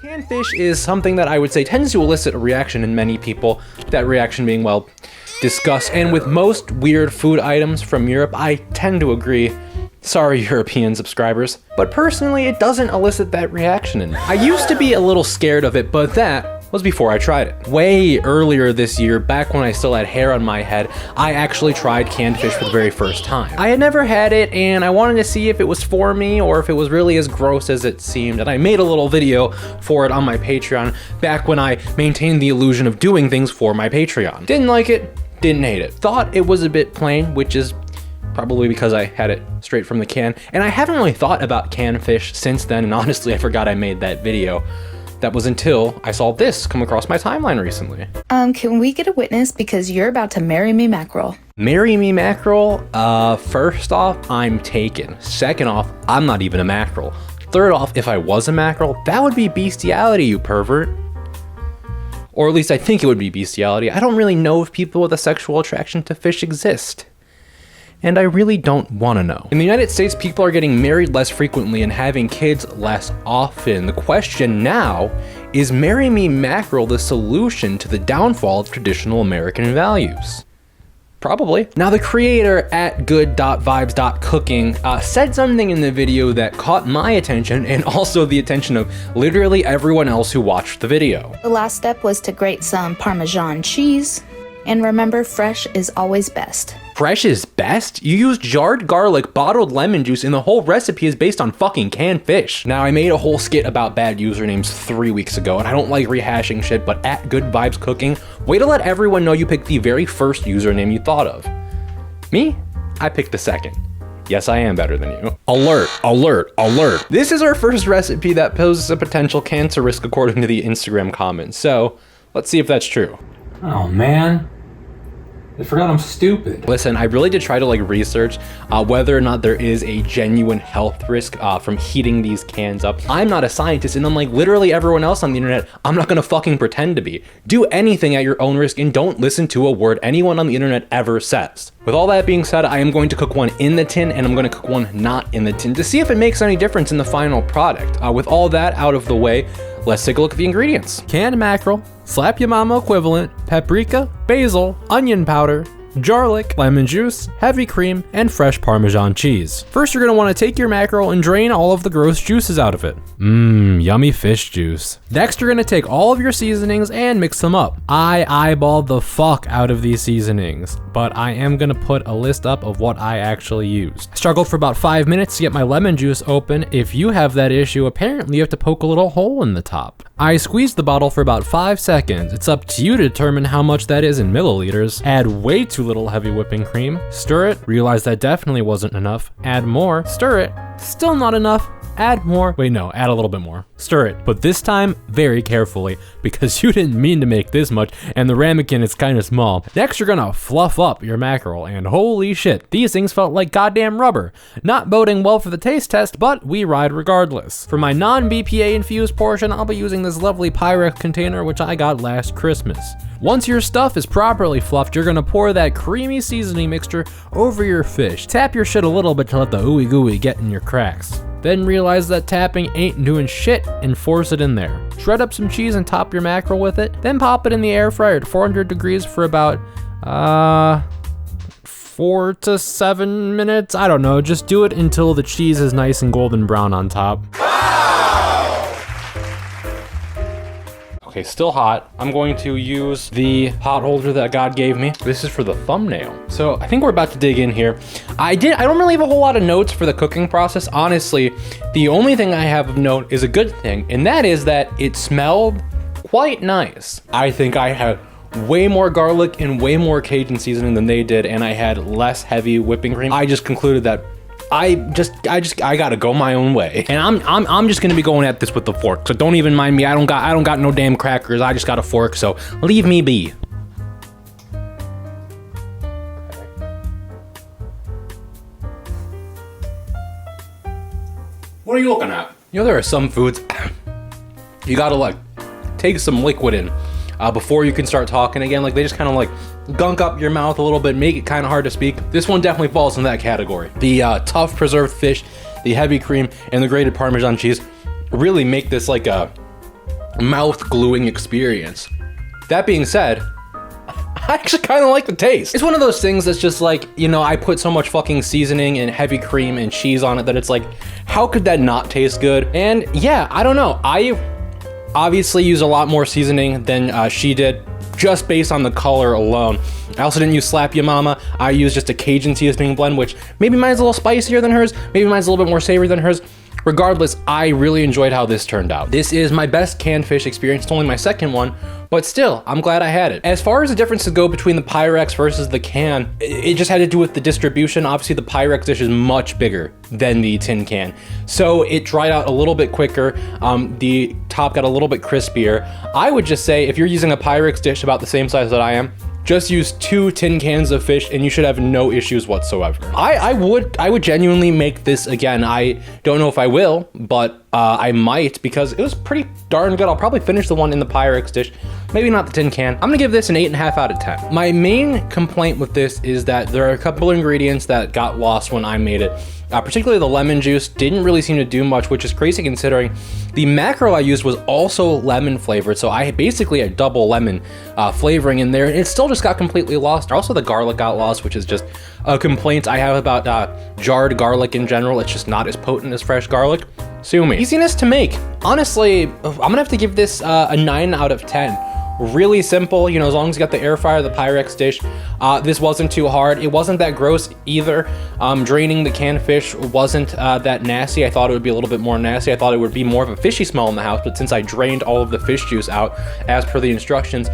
Canned fish is something that I would say tends to elicit a reaction in many people, that reaction being, well, disgust. And with most weird food items from Europe, I tend to agree. Sorry, European subscribers. But personally, it doesn't elicit that reaction in me. I used to be a little scared of it, but that was before I tried it. Way earlier this year, back when I still had hair on my head, I actually tried canned fish for the very first time. I had never had it, and I wanted to see if it was for me or if it was really as gross as it seemed, and I made a little video for it on my Patreon back when I maintained the illusion of doing things for my Patreon. Didn't like it, didn't hate it. Thought it was a bit plain, which is probably because I had it straight from the can, and I haven't really thought about canned fish since then, and honestly I forgot I made that video. That was until I saw this come across my timeline recently. Can we get a witness because you're about to marry me mackerel? Marry me mackerel? First off, I'm taken. Second off, I'm not even a mackerel. Third off, if I was a mackerel, that would be bestiality, you pervert. Or at least I think it would be bestiality. I don't really know if people with a sexual attraction to fish exist. And I really don't want to know. In the United States, people are getting married less frequently and having kids less often. The question now is, Marry Me Mackerel the solution to the downfall of traditional American values? Probably. Now, the creator at good.vibes.cooking said something in the video that caught my attention and also the attention of literally everyone else who watched the video. The last step was to grate some Parmesan cheese. And remember, fresh is always best. Fresh is best? You use jarred garlic, bottled lemon juice, and the whole recipe is based on fucking canned fish. Now, I made a whole skit about bad usernames 3 weeks ago, and I don't like rehashing shit, but at Good Vibes Cooking, way to let everyone know you picked the very first username you thought of. Me? I picked the second. Yes, I am better than you. Alert, alert, alert. This is our first recipe that poses a potential cancer risk according to the Instagram comments, so let's see if that's true. Oh man, I forgot I'm stupid. Listen, I really did try to research whether or not there is a genuine health risk from heating these cans up. I'm not a scientist, and unlike literally everyone else on the internet, I'm not gonna fucking pretend to be. Do anything at your own risk and don't listen to a word anyone on the internet ever says. With all that being said, I am going to cook one in the tin and I'm gonna cook one not in the tin to see if it makes any difference in the final product. With all that out of the way, let's take a look at the ingredients. Canned mackerel, slap ya mama equivalent, paprika, basil, onion powder, garlic, lemon juice, heavy cream, and fresh Parmesan cheese. First, you're gonna wanna take your mackerel and drain all of the gross juices out of it. Yummy fish juice. Next, you're gonna take all of your seasonings and mix them up. I eyeballed the fuck out of these seasonings, but I am gonna put a list up of what I actually used. Struggled for about 5 minutes to get my lemon juice open. If you have that issue, apparently you have to poke a little hole in the top. I squeezed the bottle for about 5 seconds. It's up to you to determine how much that is in milliliters. Add way too too little heavy whipping cream. Stir it, realize that definitely wasn't enough. Add more, stir it, still not enough. Add more. Wait, no, add a little bit more. Stir it, but this time very carefully because you didn't mean to make this much and the ramekin is kind of small. Next, you're gonna fluff up your mackerel, and holy shit, these things felt like goddamn rubber. Not boding well for the taste test, but we ride regardless. For my non-BPA infused portion, I'll be using this lovely Pyrex container which I got last Christmas. Once your stuff is properly fluffed, you're gonna pour that creamy seasoning mixture over your fish. Tap your shit a little bit to let the ooey gooey get in your cracks. Then realize that tapping ain't doing shit and force it in there. Shred up some cheese and top your mackerel with it. Then pop it in the air fryer at 400 degrees for about 4 to 7 minutes. I don't know, just do it until the cheese is nice and golden brown on top. Okay, still hot. I'm going to use the pot holder that God gave me. This is for the thumbnail. So I think we're about to dig in here. I don't really have a whole lot of notes for the cooking process. Honestly, the only thing I have of note is a good thing, and that is that it smelled quite nice. I think I had way more garlic and way more Cajun seasoning than they did, and I had less heavy whipping cream. I just concluded that I gotta go my own way, and I'm just gonna be going at this with the fork. So don't even mind me. I don't got no damn crackers. I just got a fork. So leave me be. What are you looking at? You know, there are some foods you gotta like take some liquid in before you can start talking again. Like they just kind of like gunk up your mouth a little bit, make it kind of hard to speak. This one definitely falls in that category. The tough preserved fish, the heavy cream, and the grated Parmesan cheese really make this like a mouth gluing experience. That being said, I actually kind of like the taste. It's one of those things that's just like, you know, I put so much fucking seasoning and heavy cream and cheese on it that it's like, how could that not taste good? And yeah, I don't know. I obviously use a lot more seasoning than she did, just based on the color alone. I also didn't use Slap Ya Mama. I used just a Cajun seasoning blend, which maybe mine's a little spicier than hers, maybe mine's a little bit more savory than hers. Regardless, I really enjoyed how this turned out. This is my best canned fish experience. It's only my second one, but still, I'm glad I had it. As far as the differences go between the Pyrex versus the can, it just had to do with the distribution. Obviously, the Pyrex dish is much bigger than the tin can, so it dried out a little bit quicker. The top got a little bit crispier. I would just say if you're using a Pyrex dish about the same size that I am, just use 2 tin cans of fish and you should have no issues whatsoever. I would genuinely make this again. I don't know if I will, but I might, because it was pretty darn good. I'll probably finish the one in the Pyrex dish, maybe not the tin can. I'm gonna give this an 8.5 out of 10. My main complaint with this is that there are a couple ingredients that got lost when I made it. Particularly the lemon juice didn't really seem to do much, which is crazy considering the mackerel I used was also lemon flavored. So I basically had double lemon flavoring in there, and it still just got completely lost. Also, the garlic got lost, which is just a complaint I have about jarred garlic in general. It's just not as potent as fresh garlic. Sue me. Easiness to make. Honestly, I'm gonna have to give this a 9 out of 10. Really simple, you know, as long as you got the air fryer, the Pyrex dish. This wasn't too hard. It wasn't that gross either. Draining the canned fish wasn't that nasty. I thought it would be a little bit more nasty. I thought it would be more of a fishy smell in the house, but since I drained all of the fish juice out as per the instructions,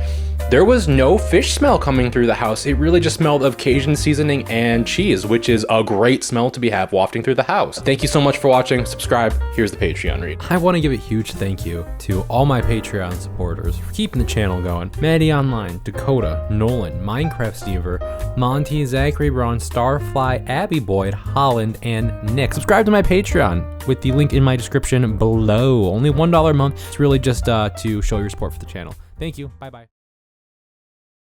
there was no fish smell coming through the house. It really just smelled of Cajun seasoning and cheese, which is a great smell to have wafting through the house. Thank you so much for watching. Subscribe. Here's the Patreon read. I want to give a huge thank you to all my Patreon supporters for keeping the channel going. Maddie Online, Dakota, Nolan, Minecraft Stever, Monty, Zachary Brown, Starfly, Abby Boyd, Holland, and Nick. Subscribe to my Patreon with the link in my description below. Only $1 a month. It's really just to show your support for the channel. Thank you. Bye-bye.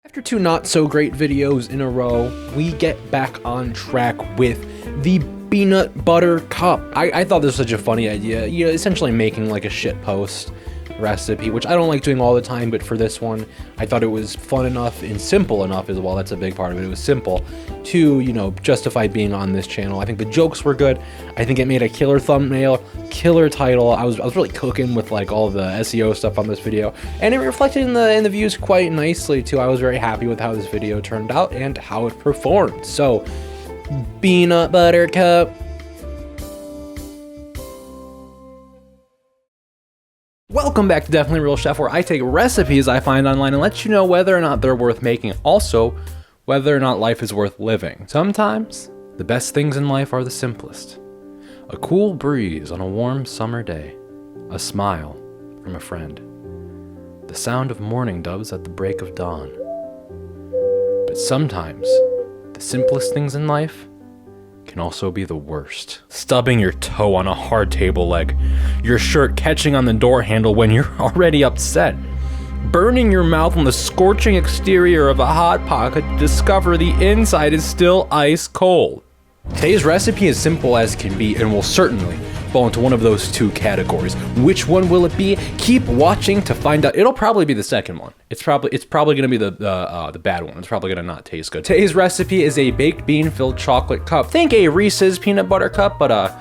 After 2 not so great videos in a row, we get back on track with the Beanut Butter Cup. I thought this was such a funny idea, you know, essentially making like a shitpost recipe, which I don't like doing all the time, but for this one, I thought it was fun enough and simple enough as well. That's a big part of it. It was simple to, you know, justify being on this channel. I think the jokes were good. I think it made a killer thumbnail, killer title. I was really cooking with like all the SEO stuff on this video, and it reflected in the views quite nicely too. I was very happy with how this video turned out and how it performed. So, Beanut Butter Cup. Welcome back to Definitely Real Chef, where I take recipes I find online and let you know whether or not they're worth making. Also, whether or not life is worth living. Sometimes, the best things in life are the simplest. A cool breeze on a warm summer day. A smile from a friend. The sound of mourning doves at the break of dawn. But sometimes, the simplest things in life can also be the worst. Stubbing your toe on a hard table leg. Your shirt catching on the door handle when you're already upset. Burning your mouth on the scorching exterior of a Hot Pocket to discover the inside is still ice cold. Today's recipe is simple as can be and will certainly fall into one of those two categories. Which one will it be? Keep watching to find out. It'll probably be the second one. It's probably gonna be the bad one. It's probably gonna not taste good. Today's recipe is a baked bean filled chocolate cup. Think a Reese's peanut butter cup, but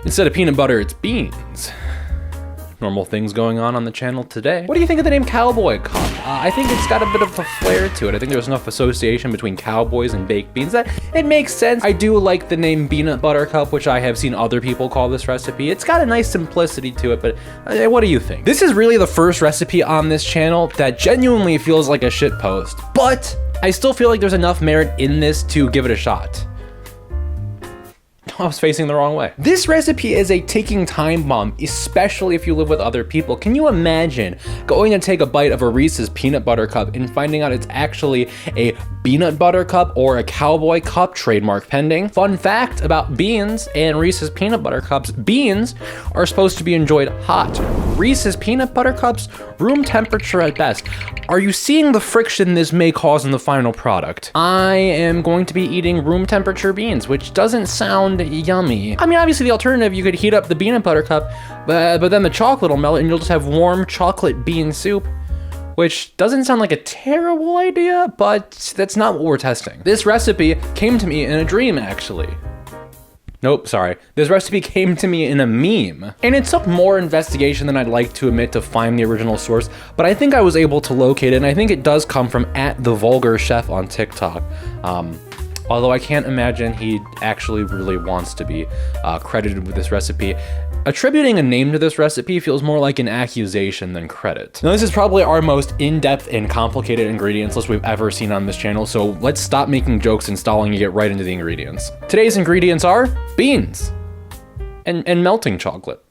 instead of peanut butter, it's beans. Normal things going on the channel today. What do you think of the name Cowboy Cup? I think it's got a bit of a flair to it. I think there's enough association between cowboys and baked beans that it makes sense. I do like the name Beanut Butter Cup, which I have seen other people call this recipe. It's got a nice simplicity to it, but what do you think? This is really the first recipe on this channel that genuinely feels like a shit post, but I still feel like there's enough merit in this to give it a shot. I was facing the wrong way. This recipe is a ticking time bomb, especially if you live with other people. Can you imagine going to take a bite of a Reese's peanut butter cup and finding out it's actually a Beanut Butter Cup or a Cowboy Cup, trademark pending? Fun fact about beans and Reese's peanut butter cups: beans are supposed to be enjoyed hot. Reese's peanut butter cups, room temperature at best. Are you seeing the friction this may cause in the final product? I am going to be eating room temperature beans, which doesn't sound yummy. I mean, obviously the alternative, you could heat up the peanut butter cup, but then the chocolate will melt and you'll just have warm chocolate bean soup, which doesn't sound like a terrible idea, but that's not what we're testing. This recipe came to me in a dream, actually. Nope, sorry. This recipe came to me in a meme. And it took more investigation than I'd like to admit to find the original source, but I think I was able to locate it, and I think it does come from @thevulgarchef on TikTok. Although I can't imagine he actually really wants to be credited with this recipe. Attributing a name to this recipe feels more like an accusation than credit. Now, this is probably our most in-depth and complicated ingredients list we've ever seen on this channel, so let's stop making jokes and stalling and get right into the ingredients. Today's ingredients are beans and melting chocolate.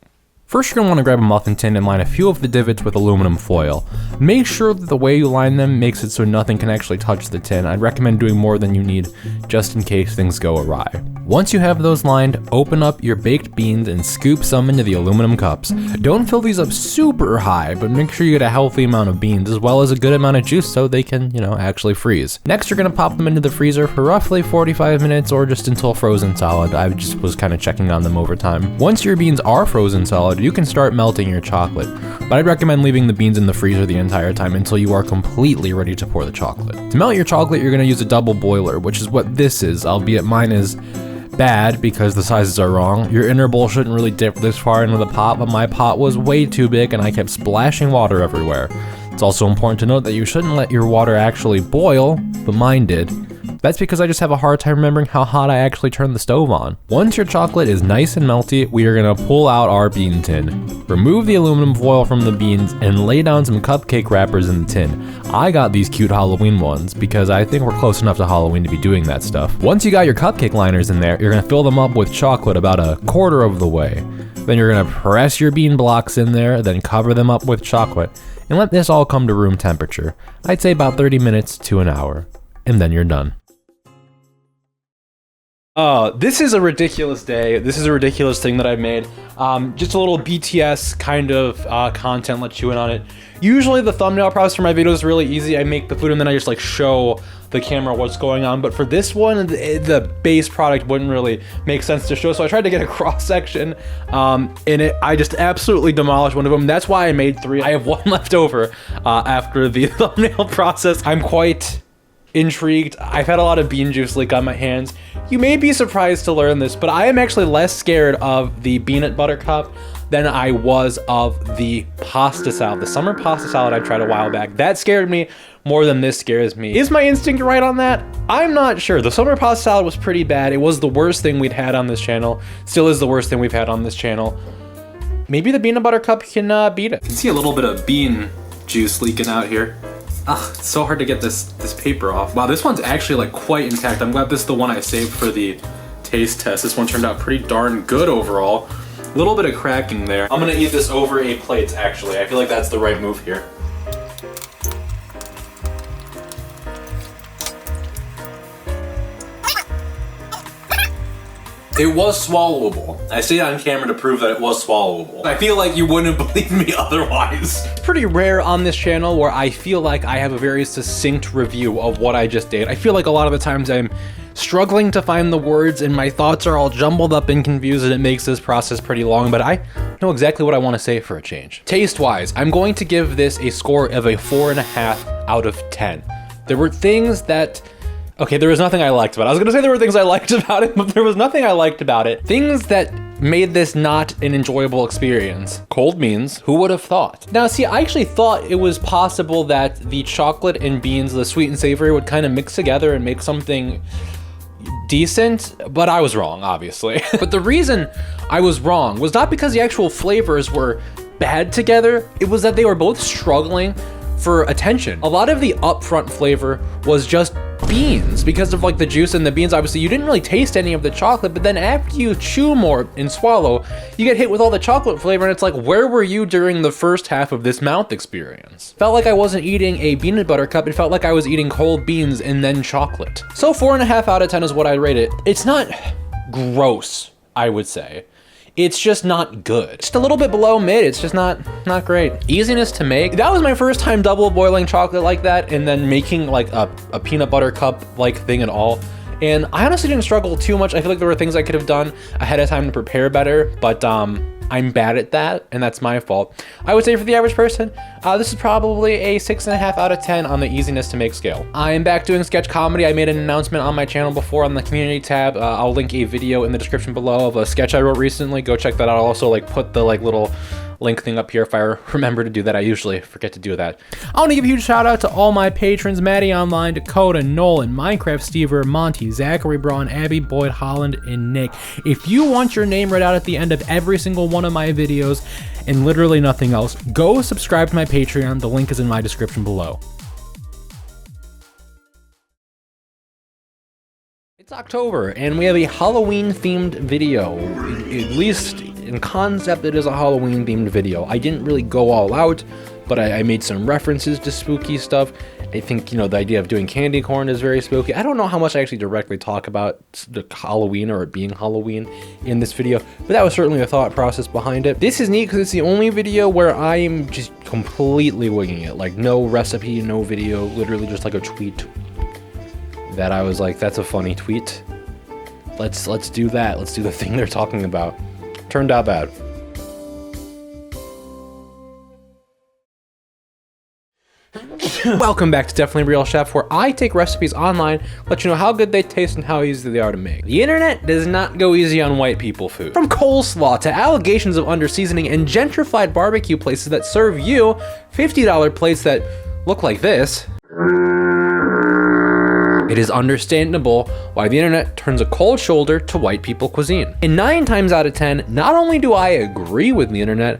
First, you're gonna wanna grab a muffin tin and line a few of the divots with aluminum foil. Make sure that the way you line them makes it so nothing can actually touch the tin. I'd recommend doing more than you need just in case things go awry. Once you have those lined, open up your baked beans and scoop some into the aluminum cups. Don't fill these up super high, but make sure you get a healthy amount of beans as well as a good amount of juice so they can, actually freeze. Next, you're gonna pop them into the freezer for roughly 45 minutes or just until frozen solid. I just was kind of checking on them over time. Once your beans are frozen solid, you can start melting your chocolate, but I'd recommend leaving the beans in the freezer the entire time until you are completely ready to pour the chocolate. To melt your chocolate, you're gonna use a double boiler, which is what this is, albeit mine is bad because the sizes are wrong. Your inner bowl shouldn't really dip this far into the pot, but my pot was way too big and I kept splashing water everywhere. It's also important to note that you shouldn't let your water actually boil, but mine did. That's because I just have a hard time remembering how hot I actually turned the stove on. Once your chocolate is nice and melty, we are gonna pull out our bean tin. Remove the aluminum foil from the beans and lay down some cupcake wrappers in the tin. I got these cute Halloween ones because I think we're close enough to Halloween to be doing that stuff. Once you got your cupcake liners in there, you're gonna fill them up with chocolate about a quarter of the way. Then you're gonna press your bean blocks in there, then cover them up with chocolate, and let this all come to room temperature. I'd say about 30 minutes to an hour, and then you're done. This is a ridiculous day. This is a ridiculous thing that I've made. Just a little BTS kind of content, let you in on it. Usually the thumbnail process for my videos is really easy. I make the food and then I just show the camera what's going on. But for this one, the base product wouldn't really make sense to show. So I tried to get a cross section in it. I just absolutely demolished one of them. That's why I made 3. I have 1 left over after the thumbnail process. I'm quite intrigued. I've had a lot of bean juice leak on my hands. You may be surprised to learn this, but I am actually less scared of the peanut butter cup than I was of the pasta salad, the summer pasta salad I tried a while back. That scared me more than this scares me. Is my instinct right on that? I'm not sure. The summer pasta salad was pretty bad. It was the worst thing we'd had on this channel. Still is the worst thing we've had on this channel. Maybe the peanut butter cup can beat it. You can see a little bit of bean juice leaking out here. It's so hard to get this paper off. Wow, this one's actually like quite intact. I'm glad this is the one I saved for the taste test. This one turned out pretty darn good overall. A little bit of cracking there. I'm gonna eat this over a plate, actually. I feel like that's the right move here. It was swallowable. I say it on camera to prove that it was swallowable. I feel like you wouldn't believe me otherwise. It's pretty rare on this channel where I feel like I have a very succinct review of what I just did. I feel like a lot of the times I'm struggling to find the words and my thoughts are all jumbled up and confused, and it makes this process pretty long, but I know exactly what I want to say for a change. Taste-wise, I'm going to give this a score of a 4.5 out of 10. There were things that... Okay, there was nothing I liked about it. I was gonna say there were things I liked about it, but there was nothing I liked about it. Things that made this not an enjoyable experience. Cold beans, who would have thought? Now see, I actually thought it was possible that the chocolate and beans, the sweet and savory, would kind of mix together and make something decent, but I was wrong, obviously. But the reason I was wrong was not because the actual flavors were bad together, it was that they were both struggling for attention. A lot of the upfront flavor was just beans because of like the juice in the beans. Obviously you didn't really taste any of the chocolate, but then after you chew more and swallow, you get hit with all the chocolate flavor, and it's like, where were you during the first half of this mouth experience? Felt like I wasn't eating a peanut butter cup, it felt like I was eating cold beans and then chocolate. So 4.5 out of 10 is what I rate it. It's not gross, I would say. It's just not good. Just a little bit below mid, it's just not great. Easiness to make. That was my first time double boiling chocolate like that and then making like a peanut butter cup like thing at all. And I honestly didn't struggle too much. I feel like there were things I could have done ahead of time to prepare better, but I'm bad at that, and that's my fault. I would say for the average person, this is probably a 6.5 out of 10 on the easiness to make scale. I am back doing sketch comedy. I made an announcement on my channel before on the community tab. I'll link a video in the description below of a sketch I wrote recently. Go check that out. I'll also like put the like little link thing up here if I remember to do that. I usually forget to do that. I want to give a huge shout out to all my patrons: Maddie Online, Dakota, Nolan, Minecraft Stever, Monty, Zachary Braun, Abby, Boyd, Holland, and Nick. If you want your name read out at the end of every single one of my videos and literally nothing else, go subscribe to my Patreon. The link is in my description below. It's October and we have a Halloween themed video. At least in concept, it is a Halloween themed video. I didn't really go all out, but I made some references to spooky stuff. I think, you know, the idea of doing candy corn is very spooky. I don't know how much I actually directly talk about the Halloween or it being Halloween in this video, but that was certainly the thought process behind it. This is neat because it's the only video where I'm just completely winging it. Like no recipe, no video, literally just like a tweet that I was like, that's a funny tweet. Let's do that. Let's do the thing they're talking about. Turned out bad. Welcome back to Definitely Real Chef, where I take recipes online, let you know how good they taste and how easy they are to make. The internet does not go easy on white people food. From coleslaw to allegations of under-seasoning and gentrified barbecue places that serve you $50 plates that look like this, it is understandable why the internet turns a cold shoulder to white people cuisine. And 9 times out of 10, not only do I agree with the internet,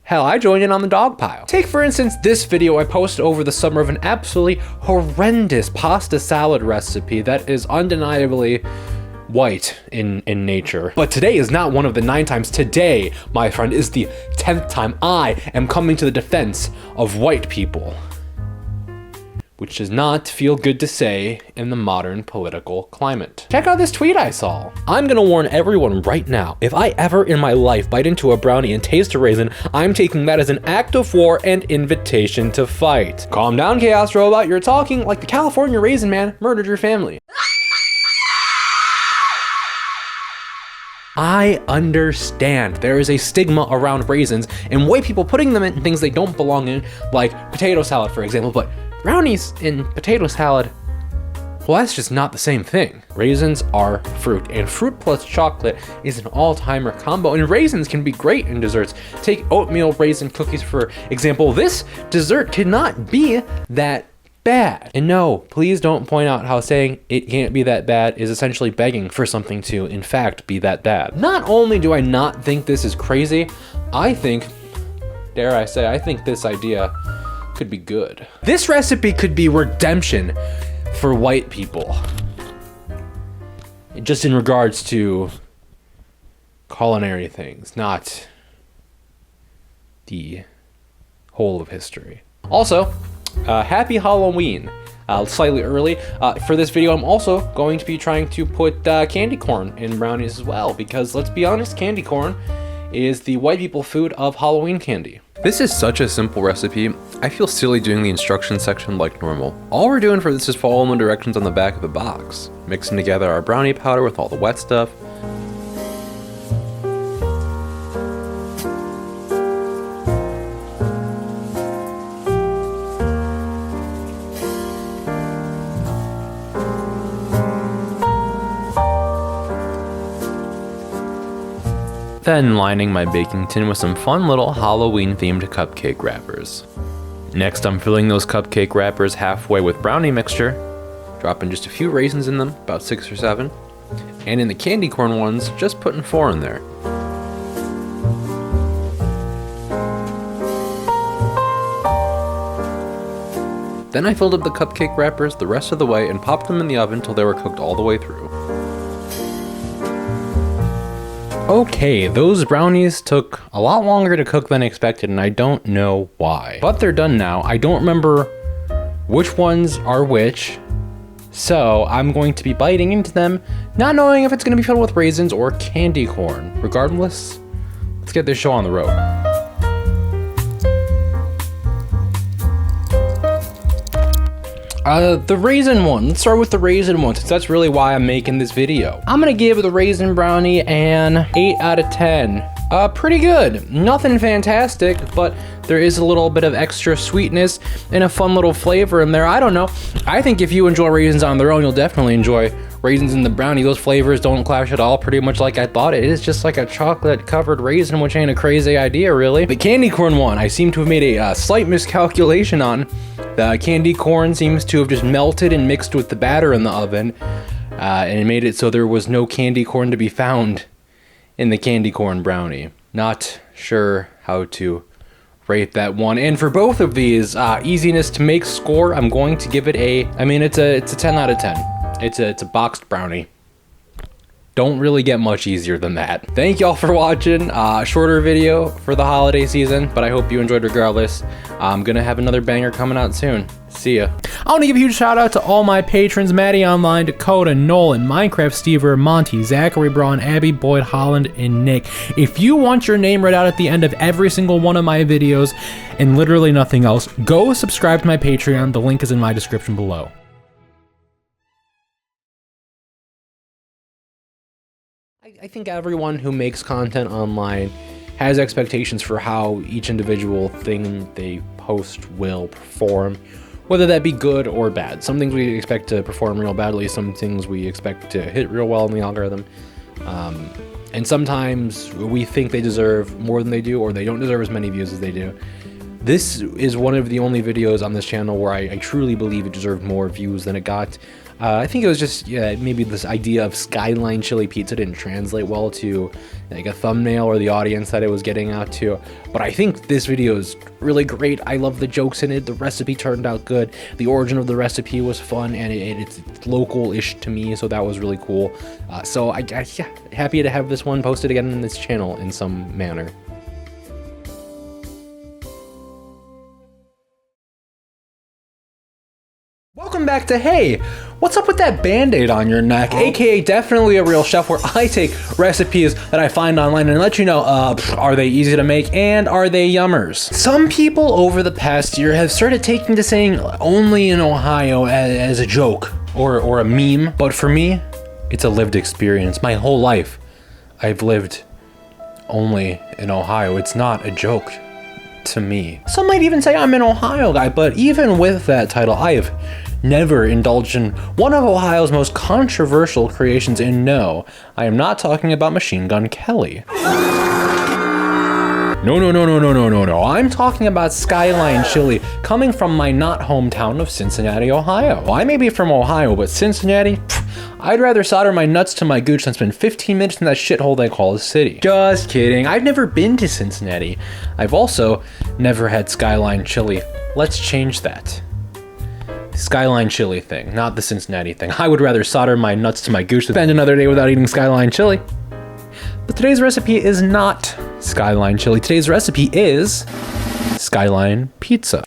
hell, I join in on the dog pile. Take for instance this video I posted over the summer of an absolutely horrendous pasta salad recipe that is undeniably white in nature. But today is not one of the 9 times. Today, my friend, is the 10th time I am coming to the defense of white people, which does not feel good to say in the modern political climate. Check out this tweet I saw. I'm gonna warn everyone right now, if I ever in my life bite into a brownie and taste a raisin, I'm taking that as an act of war and invitation to fight. Calm down, Chaos Robot, you're talking like the California Raisin Man murdered your family. I understand there is a stigma around raisins and white people putting them in things they don't belong in, like potato salad, for example, but brownies in potato salad, well, that's just not the same thing. Raisins are fruit, and fruit plus chocolate is an all-timer combo, and raisins can be great in desserts. Take oatmeal raisin cookies, for example. This dessert cannot be that bad. And no, please don't point out how saying it can't be that bad is essentially begging for something to, in fact, be that bad. Not only do I not think this is crazy, I think, dare I say, I think this idea could be good. This recipe could be redemption for white people. Just in regards to culinary things, not the whole of history. Also, happy Halloween. Slightly early. For this video, I'm also going to be trying to put candy corn in brownies as well, because let's be honest, candy corn is the white people food of Halloween candy. This is such a simple recipe, I feel silly doing the instructions section like normal. All we're doing for this is following the directions on the back of the box, mixing together our brownie powder with all the wet stuff, then lining my baking tin with some fun little Halloween themed cupcake wrappers. Next, I'm filling those cupcake wrappers halfway with brownie mixture, dropping just a few raisins in them, about 6 or 7, and in the candy corn ones, just putting 4 in there. Then I filled up the cupcake wrappers the rest of the way and popped them in the oven till they were cooked all the way through. Okay, those brownies took a lot longer to cook than expected, and I don't know why. But they're done now. I don't remember which ones are which, so I'm going to be biting into them, not knowing if it's going to be filled with raisins or candy corn. Regardless, let's get this show on the road. The raisin one. Let's start with the raisin one, since that's really why I'm making this video. I'm gonna give the raisin brownie an 8 out of 10. Pretty good. Nothing fantastic, but there is a little bit of extra sweetness and a fun little flavor in there. I don't know. I think if you enjoy raisins on their own, you'll definitely enjoy raisins in the brownie. Those flavors don't clash at all, pretty much like I thought. It is just like a chocolate covered raisin, which ain't a crazy idea, really. The candy corn one, I seem to have made a slight miscalculation on. The candy corn seems to have just melted and mixed with the batter in the oven, and it made it so there was no candy corn to be found in the candy corn brownie. Not sure how to rate that one. And for both of these, easiness to make score, I'm going to give it it's a 10 out of 10. It's a boxed brownie. Don't really get much easier than that. Thank y'all for watching. Shorter video for the holiday season, but I hope you enjoyed regardless. I'm gonna have another banger coming out soon. See ya. I want to give a huge shout out to all my patrons: Maddie Online, Dakota, Nolan, Minecraft Stever, Monty, Zachary Braun, Abby, Boyd, Holland, and Nick. If you want your name read out at the end of every single one of my videos and literally nothing else, go subscribe to my Patreon. The link is in my description below. I think everyone who makes content online has expectations for how each individual thing they post will perform, whether that be good or bad. Some things we expect to perform real badly, some things we expect to hit real well in the algorithm. And sometimes we think they deserve more than they do, or they don't deserve as many views as they do. This is one of the only videos on this channel where I truly believe it deserved more views than it got. I think it was just, maybe this idea of Skyline chili pizza didn't translate well to like a thumbnail or the audience that it was getting out to. But I think this video is really great. I love the jokes in it. The recipe turned out good. The origin of the recipe was fun, and it's local-ish to me, so that was really cool. So I happy to have this one posted again in this channel in some manner. Welcome back to Hey, what's up with that band-aid on your neck? AKA definitely a real chef, where I take recipes that I find online and let you know, are they easy to make and are they yummers? Some people over the past year have started taking to saying only in Ohio as a joke or a meme, but for me, it's a lived experience. My whole life, I've lived only in Ohio. It's not a joke to me. Some might even say I'm an Ohio guy, but even with that title, I have never indulged in one of Ohio's most controversial creations, and no, I am not talking about Machine Gun Kelly. No. I'm talking about Skyline chili coming from my not hometown of Cincinnati, Ohio. Well, I may be from Ohio, but Cincinnati? Pfft, I'd rather solder my nuts to my gooch than spend 15 minutes in that shithole they call a city. Just kidding. I've never been to Cincinnati. I've also never had Skyline chili. Let's change that. Skyline chili thing, not the Cincinnati thing. I would rather solder my nuts to my gooch than spend another day without eating Skyline chili. But today's recipe is not Skyline chili. Today's recipe is Skyline Pizza.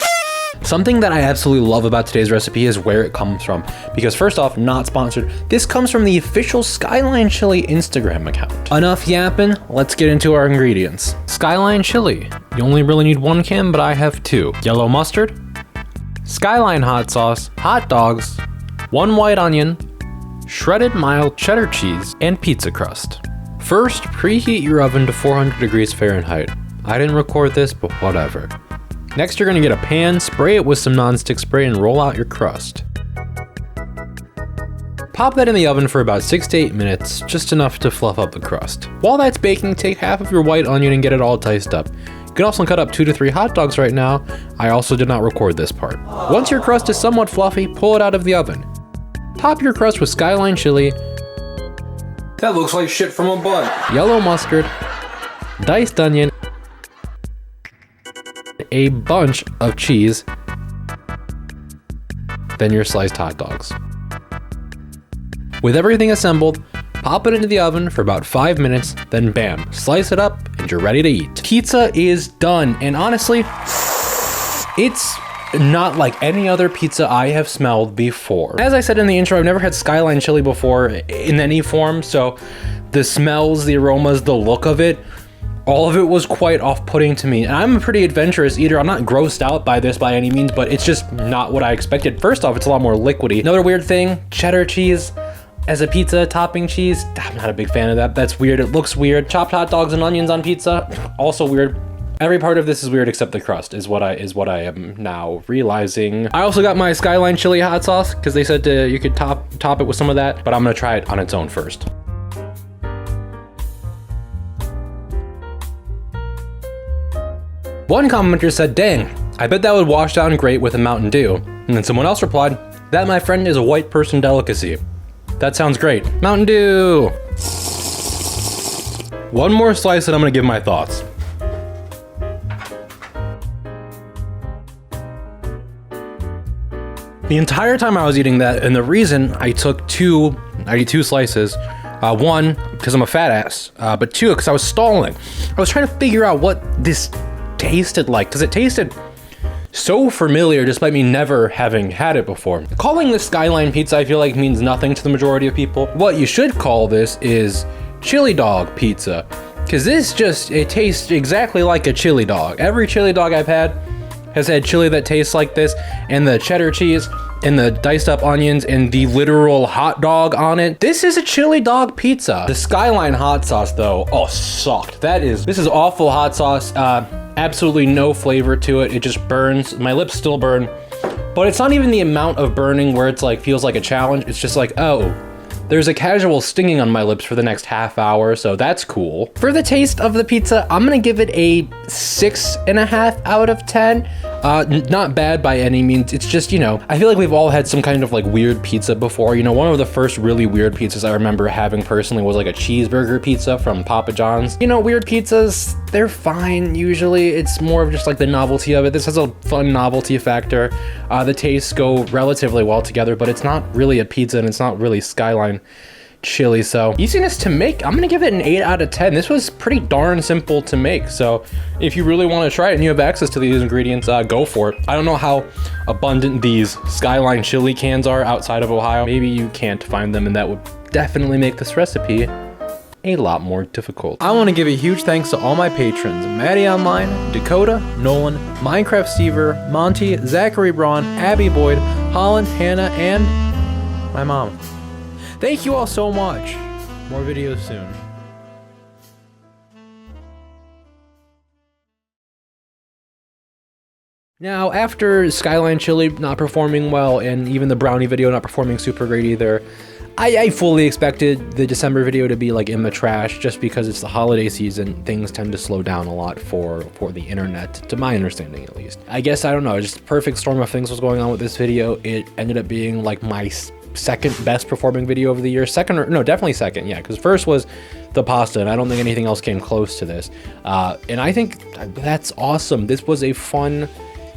Something that I absolutely love about today's recipe is where it comes from. Because first off, not sponsored, this comes from the official Skyline Chili Instagram account. Enough yapping, let's get into our ingredients. Skyline chili. You only really need 1 can, but I have 2. Yellow mustard, Skyline hot sauce, hot dogs, 1 white onion, shredded mild cheddar cheese, and pizza crust. First, preheat your oven to 400 degrees Fahrenheit. I didn't record this, but whatever. Next, you're gonna get a pan, spray it with some nonstick spray, and roll out your crust. Pop that in the oven for about 6 to 8 minutes, just enough to fluff up the crust. While that's baking, take half of your white onion and get it all diced up. You can also cut up 2 to 3 hot dogs right now. I also did not record this part. Once your crust is somewhat fluffy, pull it out of the oven. Top your crust with Skyline chili, That looks like shit from a butt. yellow mustard, diced onion, a bunch of cheese, then your sliced hot dogs. With everything assembled, pop it into the oven for about 5 minutes, then bam, slice it up and you're ready to eat. Pizza is done, and honestly, it's not like any other pizza I have smelled before. As I said in the intro, I've never had Skyline chili before in any form, so the smells, the aromas, the look of it, all of it was quite off-putting to me. And I'm a pretty adventurous eater. I'm not grossed out by this by any means, but it's just not what I expected. First off, it's a lot more liquidy. Another weird thing, cheddar cheese as a pizza topping cheese. I'm not a big fan of that. That's weird. It looks weird. Chopped hot dogs and onions on pizza, also weird. Every part of this is weird except the crust is what I am now realizing. I also got my Skyline chili hot sauce because they said you could top it with some of that, but I'm gonna try it on its own first. One commenter said, "Dang, I bet that would wash down great with a Mountain Dew." And then someone else replied, "That, my friend, is a white person delicacy." That sounds great. Mountain Dew. One more slice and I'm gonna give my thoughts. The entire time I was eating that, and the reason I eat 2 slices, one, because I'm a fat ass, but 2, because I was stalling. I was trying to figure out what this tasted like, because it tasted so familiar despite me never having had it before. Calling this Skyline Pizza I feel like means nothing to the majority of people. What you should call this is chili dog pizza, because it tastes exactly like a chili dog. Every chili dog I've had has had chili that tastes like this, and the cheddar cheese and the diced up onions and the literal hot dog on it. This is a chili dog pizza. The Skyline hot sauce though, oh, sucked. This is awful hot sauce. Absolutely no flavor to it. It just burns. My lips still burn, but it's not even the amount of burning where it's like feels like a challenge. It's just like, oh, there's a casual stinging on my lips for the next half hour, so that's cool. For the taste of the pizza, I'm gonna give it a 6.5 out of 10. Not bad by any means. It's just, I feel like we've all had some kind of like weird pizza before. One of the first really weird pizzas I remember having personally was like a cheeseburger pizza from Papa John's. Weird pizzas, they're fine usually. It's more of just like the novelty of it. This has a fun novelty factor. The tastes go relatively well together, but it's not really a pizza and it's not really Skyline chili. So easiness to make, I'm gonna give it an 8 out of 10. This was pretty darn simple to make. So if you really want to try it and you have access to these ingredients, go for it. I don't know how abundant these Skyline chili cans are outside of Ohio. Maybe you can't find them, and that would definitely make this recipe a lot more difficult. I want to give a huge thanks to all my patrons: Maddie Online, Dakota, Nolan, Minecraft Stever, Monty, Zachary Braun, Abby Boyd, Holland, Hannah, and my mom. Thank you all so much. More videos soon. Now, after Skyline Chili not performing well and even the brownie video not performing super great either, I fully expected the December video to be like in the trash just because it's the holiday season. Things tend to slow down a lot for the internet, to my understanding at least. I guess, I don't know, just a perfect storm of things was going on with this video. It ended up being like my second best performing video of the year. Definitely second, yeah, because first was the pasta, and I don't think anything else came close to this. And I think that's awesome. This was a fun,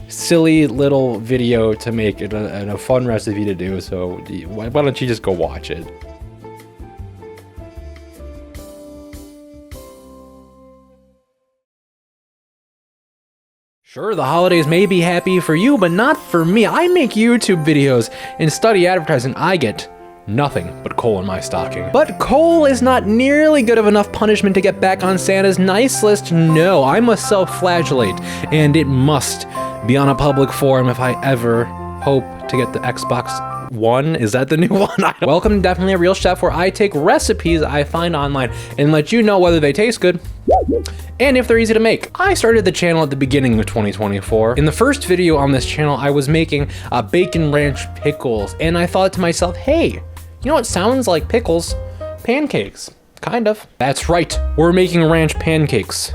silly little video to make and a fun recipe to do, so why don't you just go watch it? Sure, the holidays may be happy for you, but not for me. I make YouTube videos and study advertising. I get nothing but coal in my stocking. But coal is not nearly good of enough punishment to get back on Santa's nice list. No, I must self-flagellate, and it must be on a public forum if I ever hope to get the Xbox One. Is that the new one? Welcome to Definitely a Real Chef, where I take recipes I find online and let you know whether they taste good and if they're easy to make. I started the channel at the beginning of 2024. In the first video on this channel, I was making bacon ranch pickles, and I thought to myself, hey, you know what sounds like pickles? Pancakes. Kind of. That's right, we're making ranch pancakes.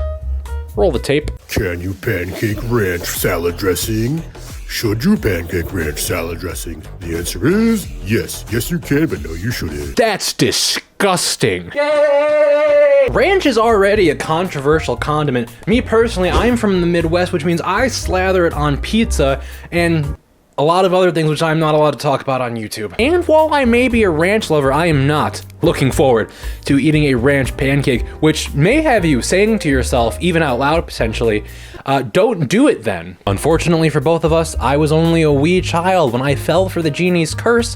Roll the tape. Can you pancake ranch salad dressing? Should you pancake ranch salad dressing? The answer is yes. Yes, you can, but no, you shouldn't. That's disgusting. Yay! Ranch is already a controversial condiment. Me personally, I'm from the Midwest, which means I slather it on pizza and a lot of other things which I'm not allowed to talk about on YouTube. And while I may be a ranch lover, I am not looking forward to eating a ranch pancake, which may have you saying to yourself, even out loud potentially, don't do it then. Unfortunately for both of us, I was only a wee child when I fell for the genie's curse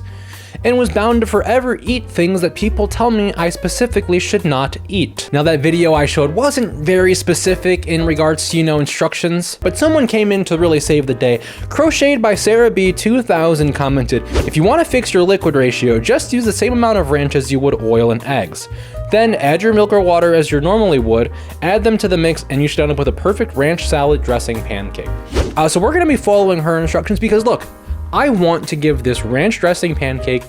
and was bound to forever eat things that people tell me I specifically should not eat. Now, that video I showed wasn't very specific in regards to, instructions, but someone came in to really save the day. Crocheted by Sarah B 2000 commented, if you want to fix your liquid ratio, just use the same amount of ranch as you would oil and eggs. Then add your milk or water as you normally would, add them to the mix, and you should end up with a perfect ranch salad dressing pancake. So we're gonna be following her instructions because look, I want to give this ranch dressing pancake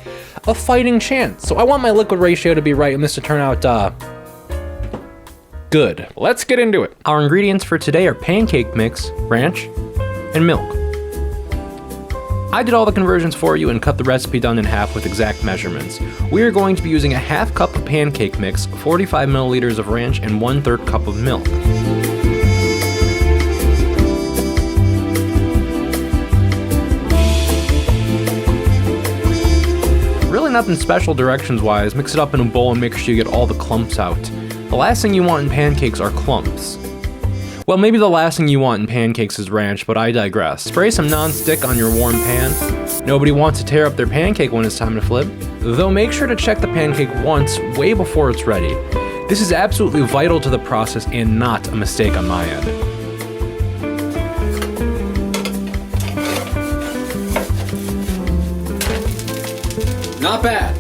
a fighting chance. So I want my liquid ratio to be right and this to turn out, good. Let's get into it. Our ingredients for today are pancake mix, ranch, and milk. I did all the conversions for you and cut the recipe down in half with exact measurements. We are going to be using a half cup of pancake mix, 45 milliliters of ranch, and 1/3 cup of milk. Really nothing special directions wise. Mix it up in a bowl and make sure you get all the clumps out. The last thing you want in pancakes are clumps. Well, maybe the last thing you want in pancakes is ranch, but I digress. Spray some non-stick on your warm pan. Nobody wants to tear up their pancake when it's time to flip. Though make sure to check the pancake once, way before it's ready. This is absolutely vital to the process and not a mistake on my end. Not bad.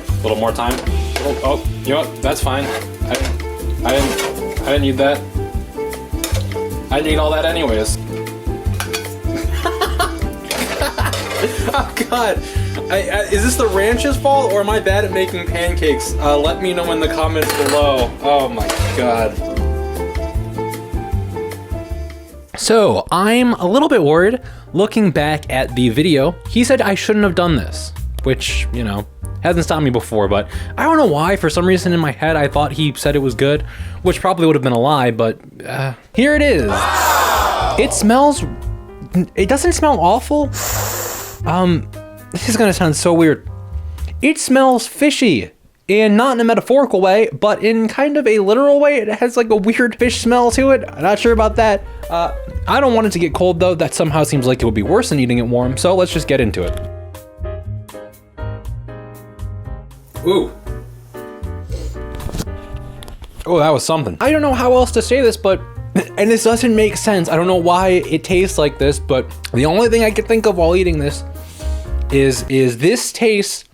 A little more time. Oh, you know what? That's fine. I didn't need that. I need all that anyways. Oh God. Is this the ranch's fault or am I bad at making pancakes? Let me know in the comments below. Oh my God. So I'm a little bit worried looking back at the video. He said I shouldn't have done this, which, hasn't stopped me before, but I don't know why. For some reason in my head, I thought he said it was good, which probably would have been a lie, but here it is. It doesn't smell awful. This is gonna sound so weird. It smells fishy. And not in a metaphorical way, but in kind of a literal way. It has like a weird fish smell to it. I'm not sure about that. I don't want it to get cold though. That somehow seems like it would be worse than eating it warm. So let's just get into it. Ooh. Oh, that was something. I don't know how else to say this, but, and this doesn't make sense. I don't know why it tastes like this, but the only thing I could think of while eating this is this tastes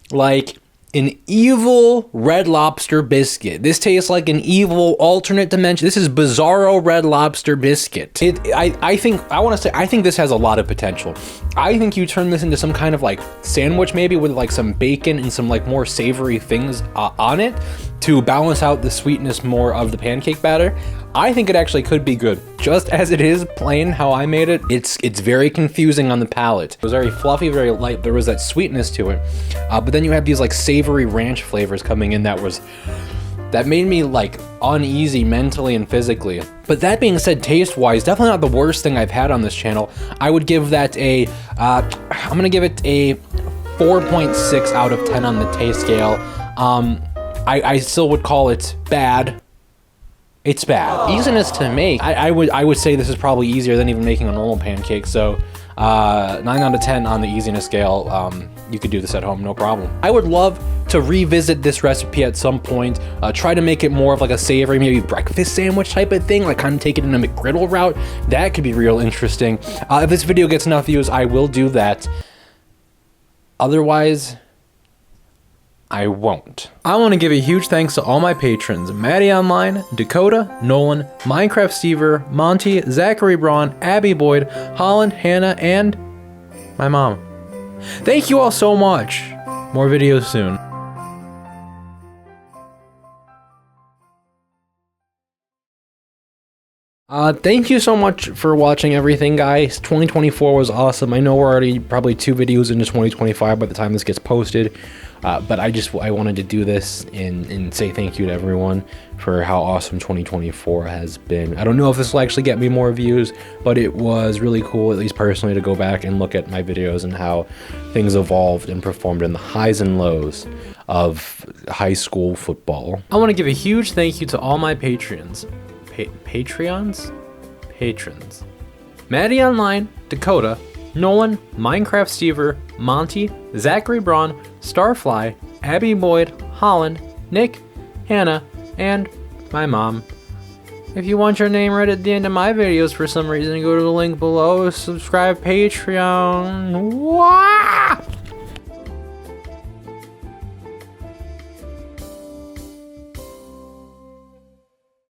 like an evil Red Lobster biscuit. This tastes like an evil alternate dimension. This is Bizarro Red Lobster biscuit. I think this has a lot of potential. I think you turn this into some kind of like sandwich, maybe with like some bacon and some like more savory things on it to balance out the sweetness more of the pancake batter. I think it actually could be good. Just as it is plain how I made it, it's very confusing on the palate. It was very fluffy, very light. There was that sweetness to it. But then you have these like savory ranch flavors coming in that made me like uneasy mentally and physically. But that being said, taste-wise, definitely not the worst thing I've had on this channel. I would give that I'm gonna give it a 4.6 out of 10 on the taste scale. I still would call it bad. It's bad. Easiness to make, I would say this is probably easier than even making a normal pancake, so 9 out of 10 on the easiness scale. You could do this at home, no problem. I would love to revisit this recipe at some point, try to make it more of like a savory, maybe breakfast sandwich type of thing, like kind of take it in a McGriddle route. That could be real interesting. If this video gets enough views, I will do that. Otherwise, I won't. I want to give a huge thanks to all my patrons: Maddie Online, Dakota, Nolan, Minecraft Stever, Monty, Zachary Braun, Abby Boyd, Holland, Hannah, and my mom. Thank you all so much. More videos soon. Thank you so much for watching everything, guys. 2024 was awesome. I know we're already probably 2 videos into 2025 by the time this gets posted. But I wanted to do this and say thank you to everyone for how awesome 2024 has been. I don't know if this will actually get me more views, but it was really cool, at least personally, to go back and look at my videos and how things evolved and performed in the highs and lows of high school football. I want to give a huge thank you to all my patrons. Patrons? Maddie Online, Dakota, Nolan, Minecraft Stever, Monty, Zachary Braun, Starfly, Abby Boyd, Holland, Nick, Hannah, and my mom. If you want your name read at the end of my videos for some reason, go to the link below, subscribe Patreon. What?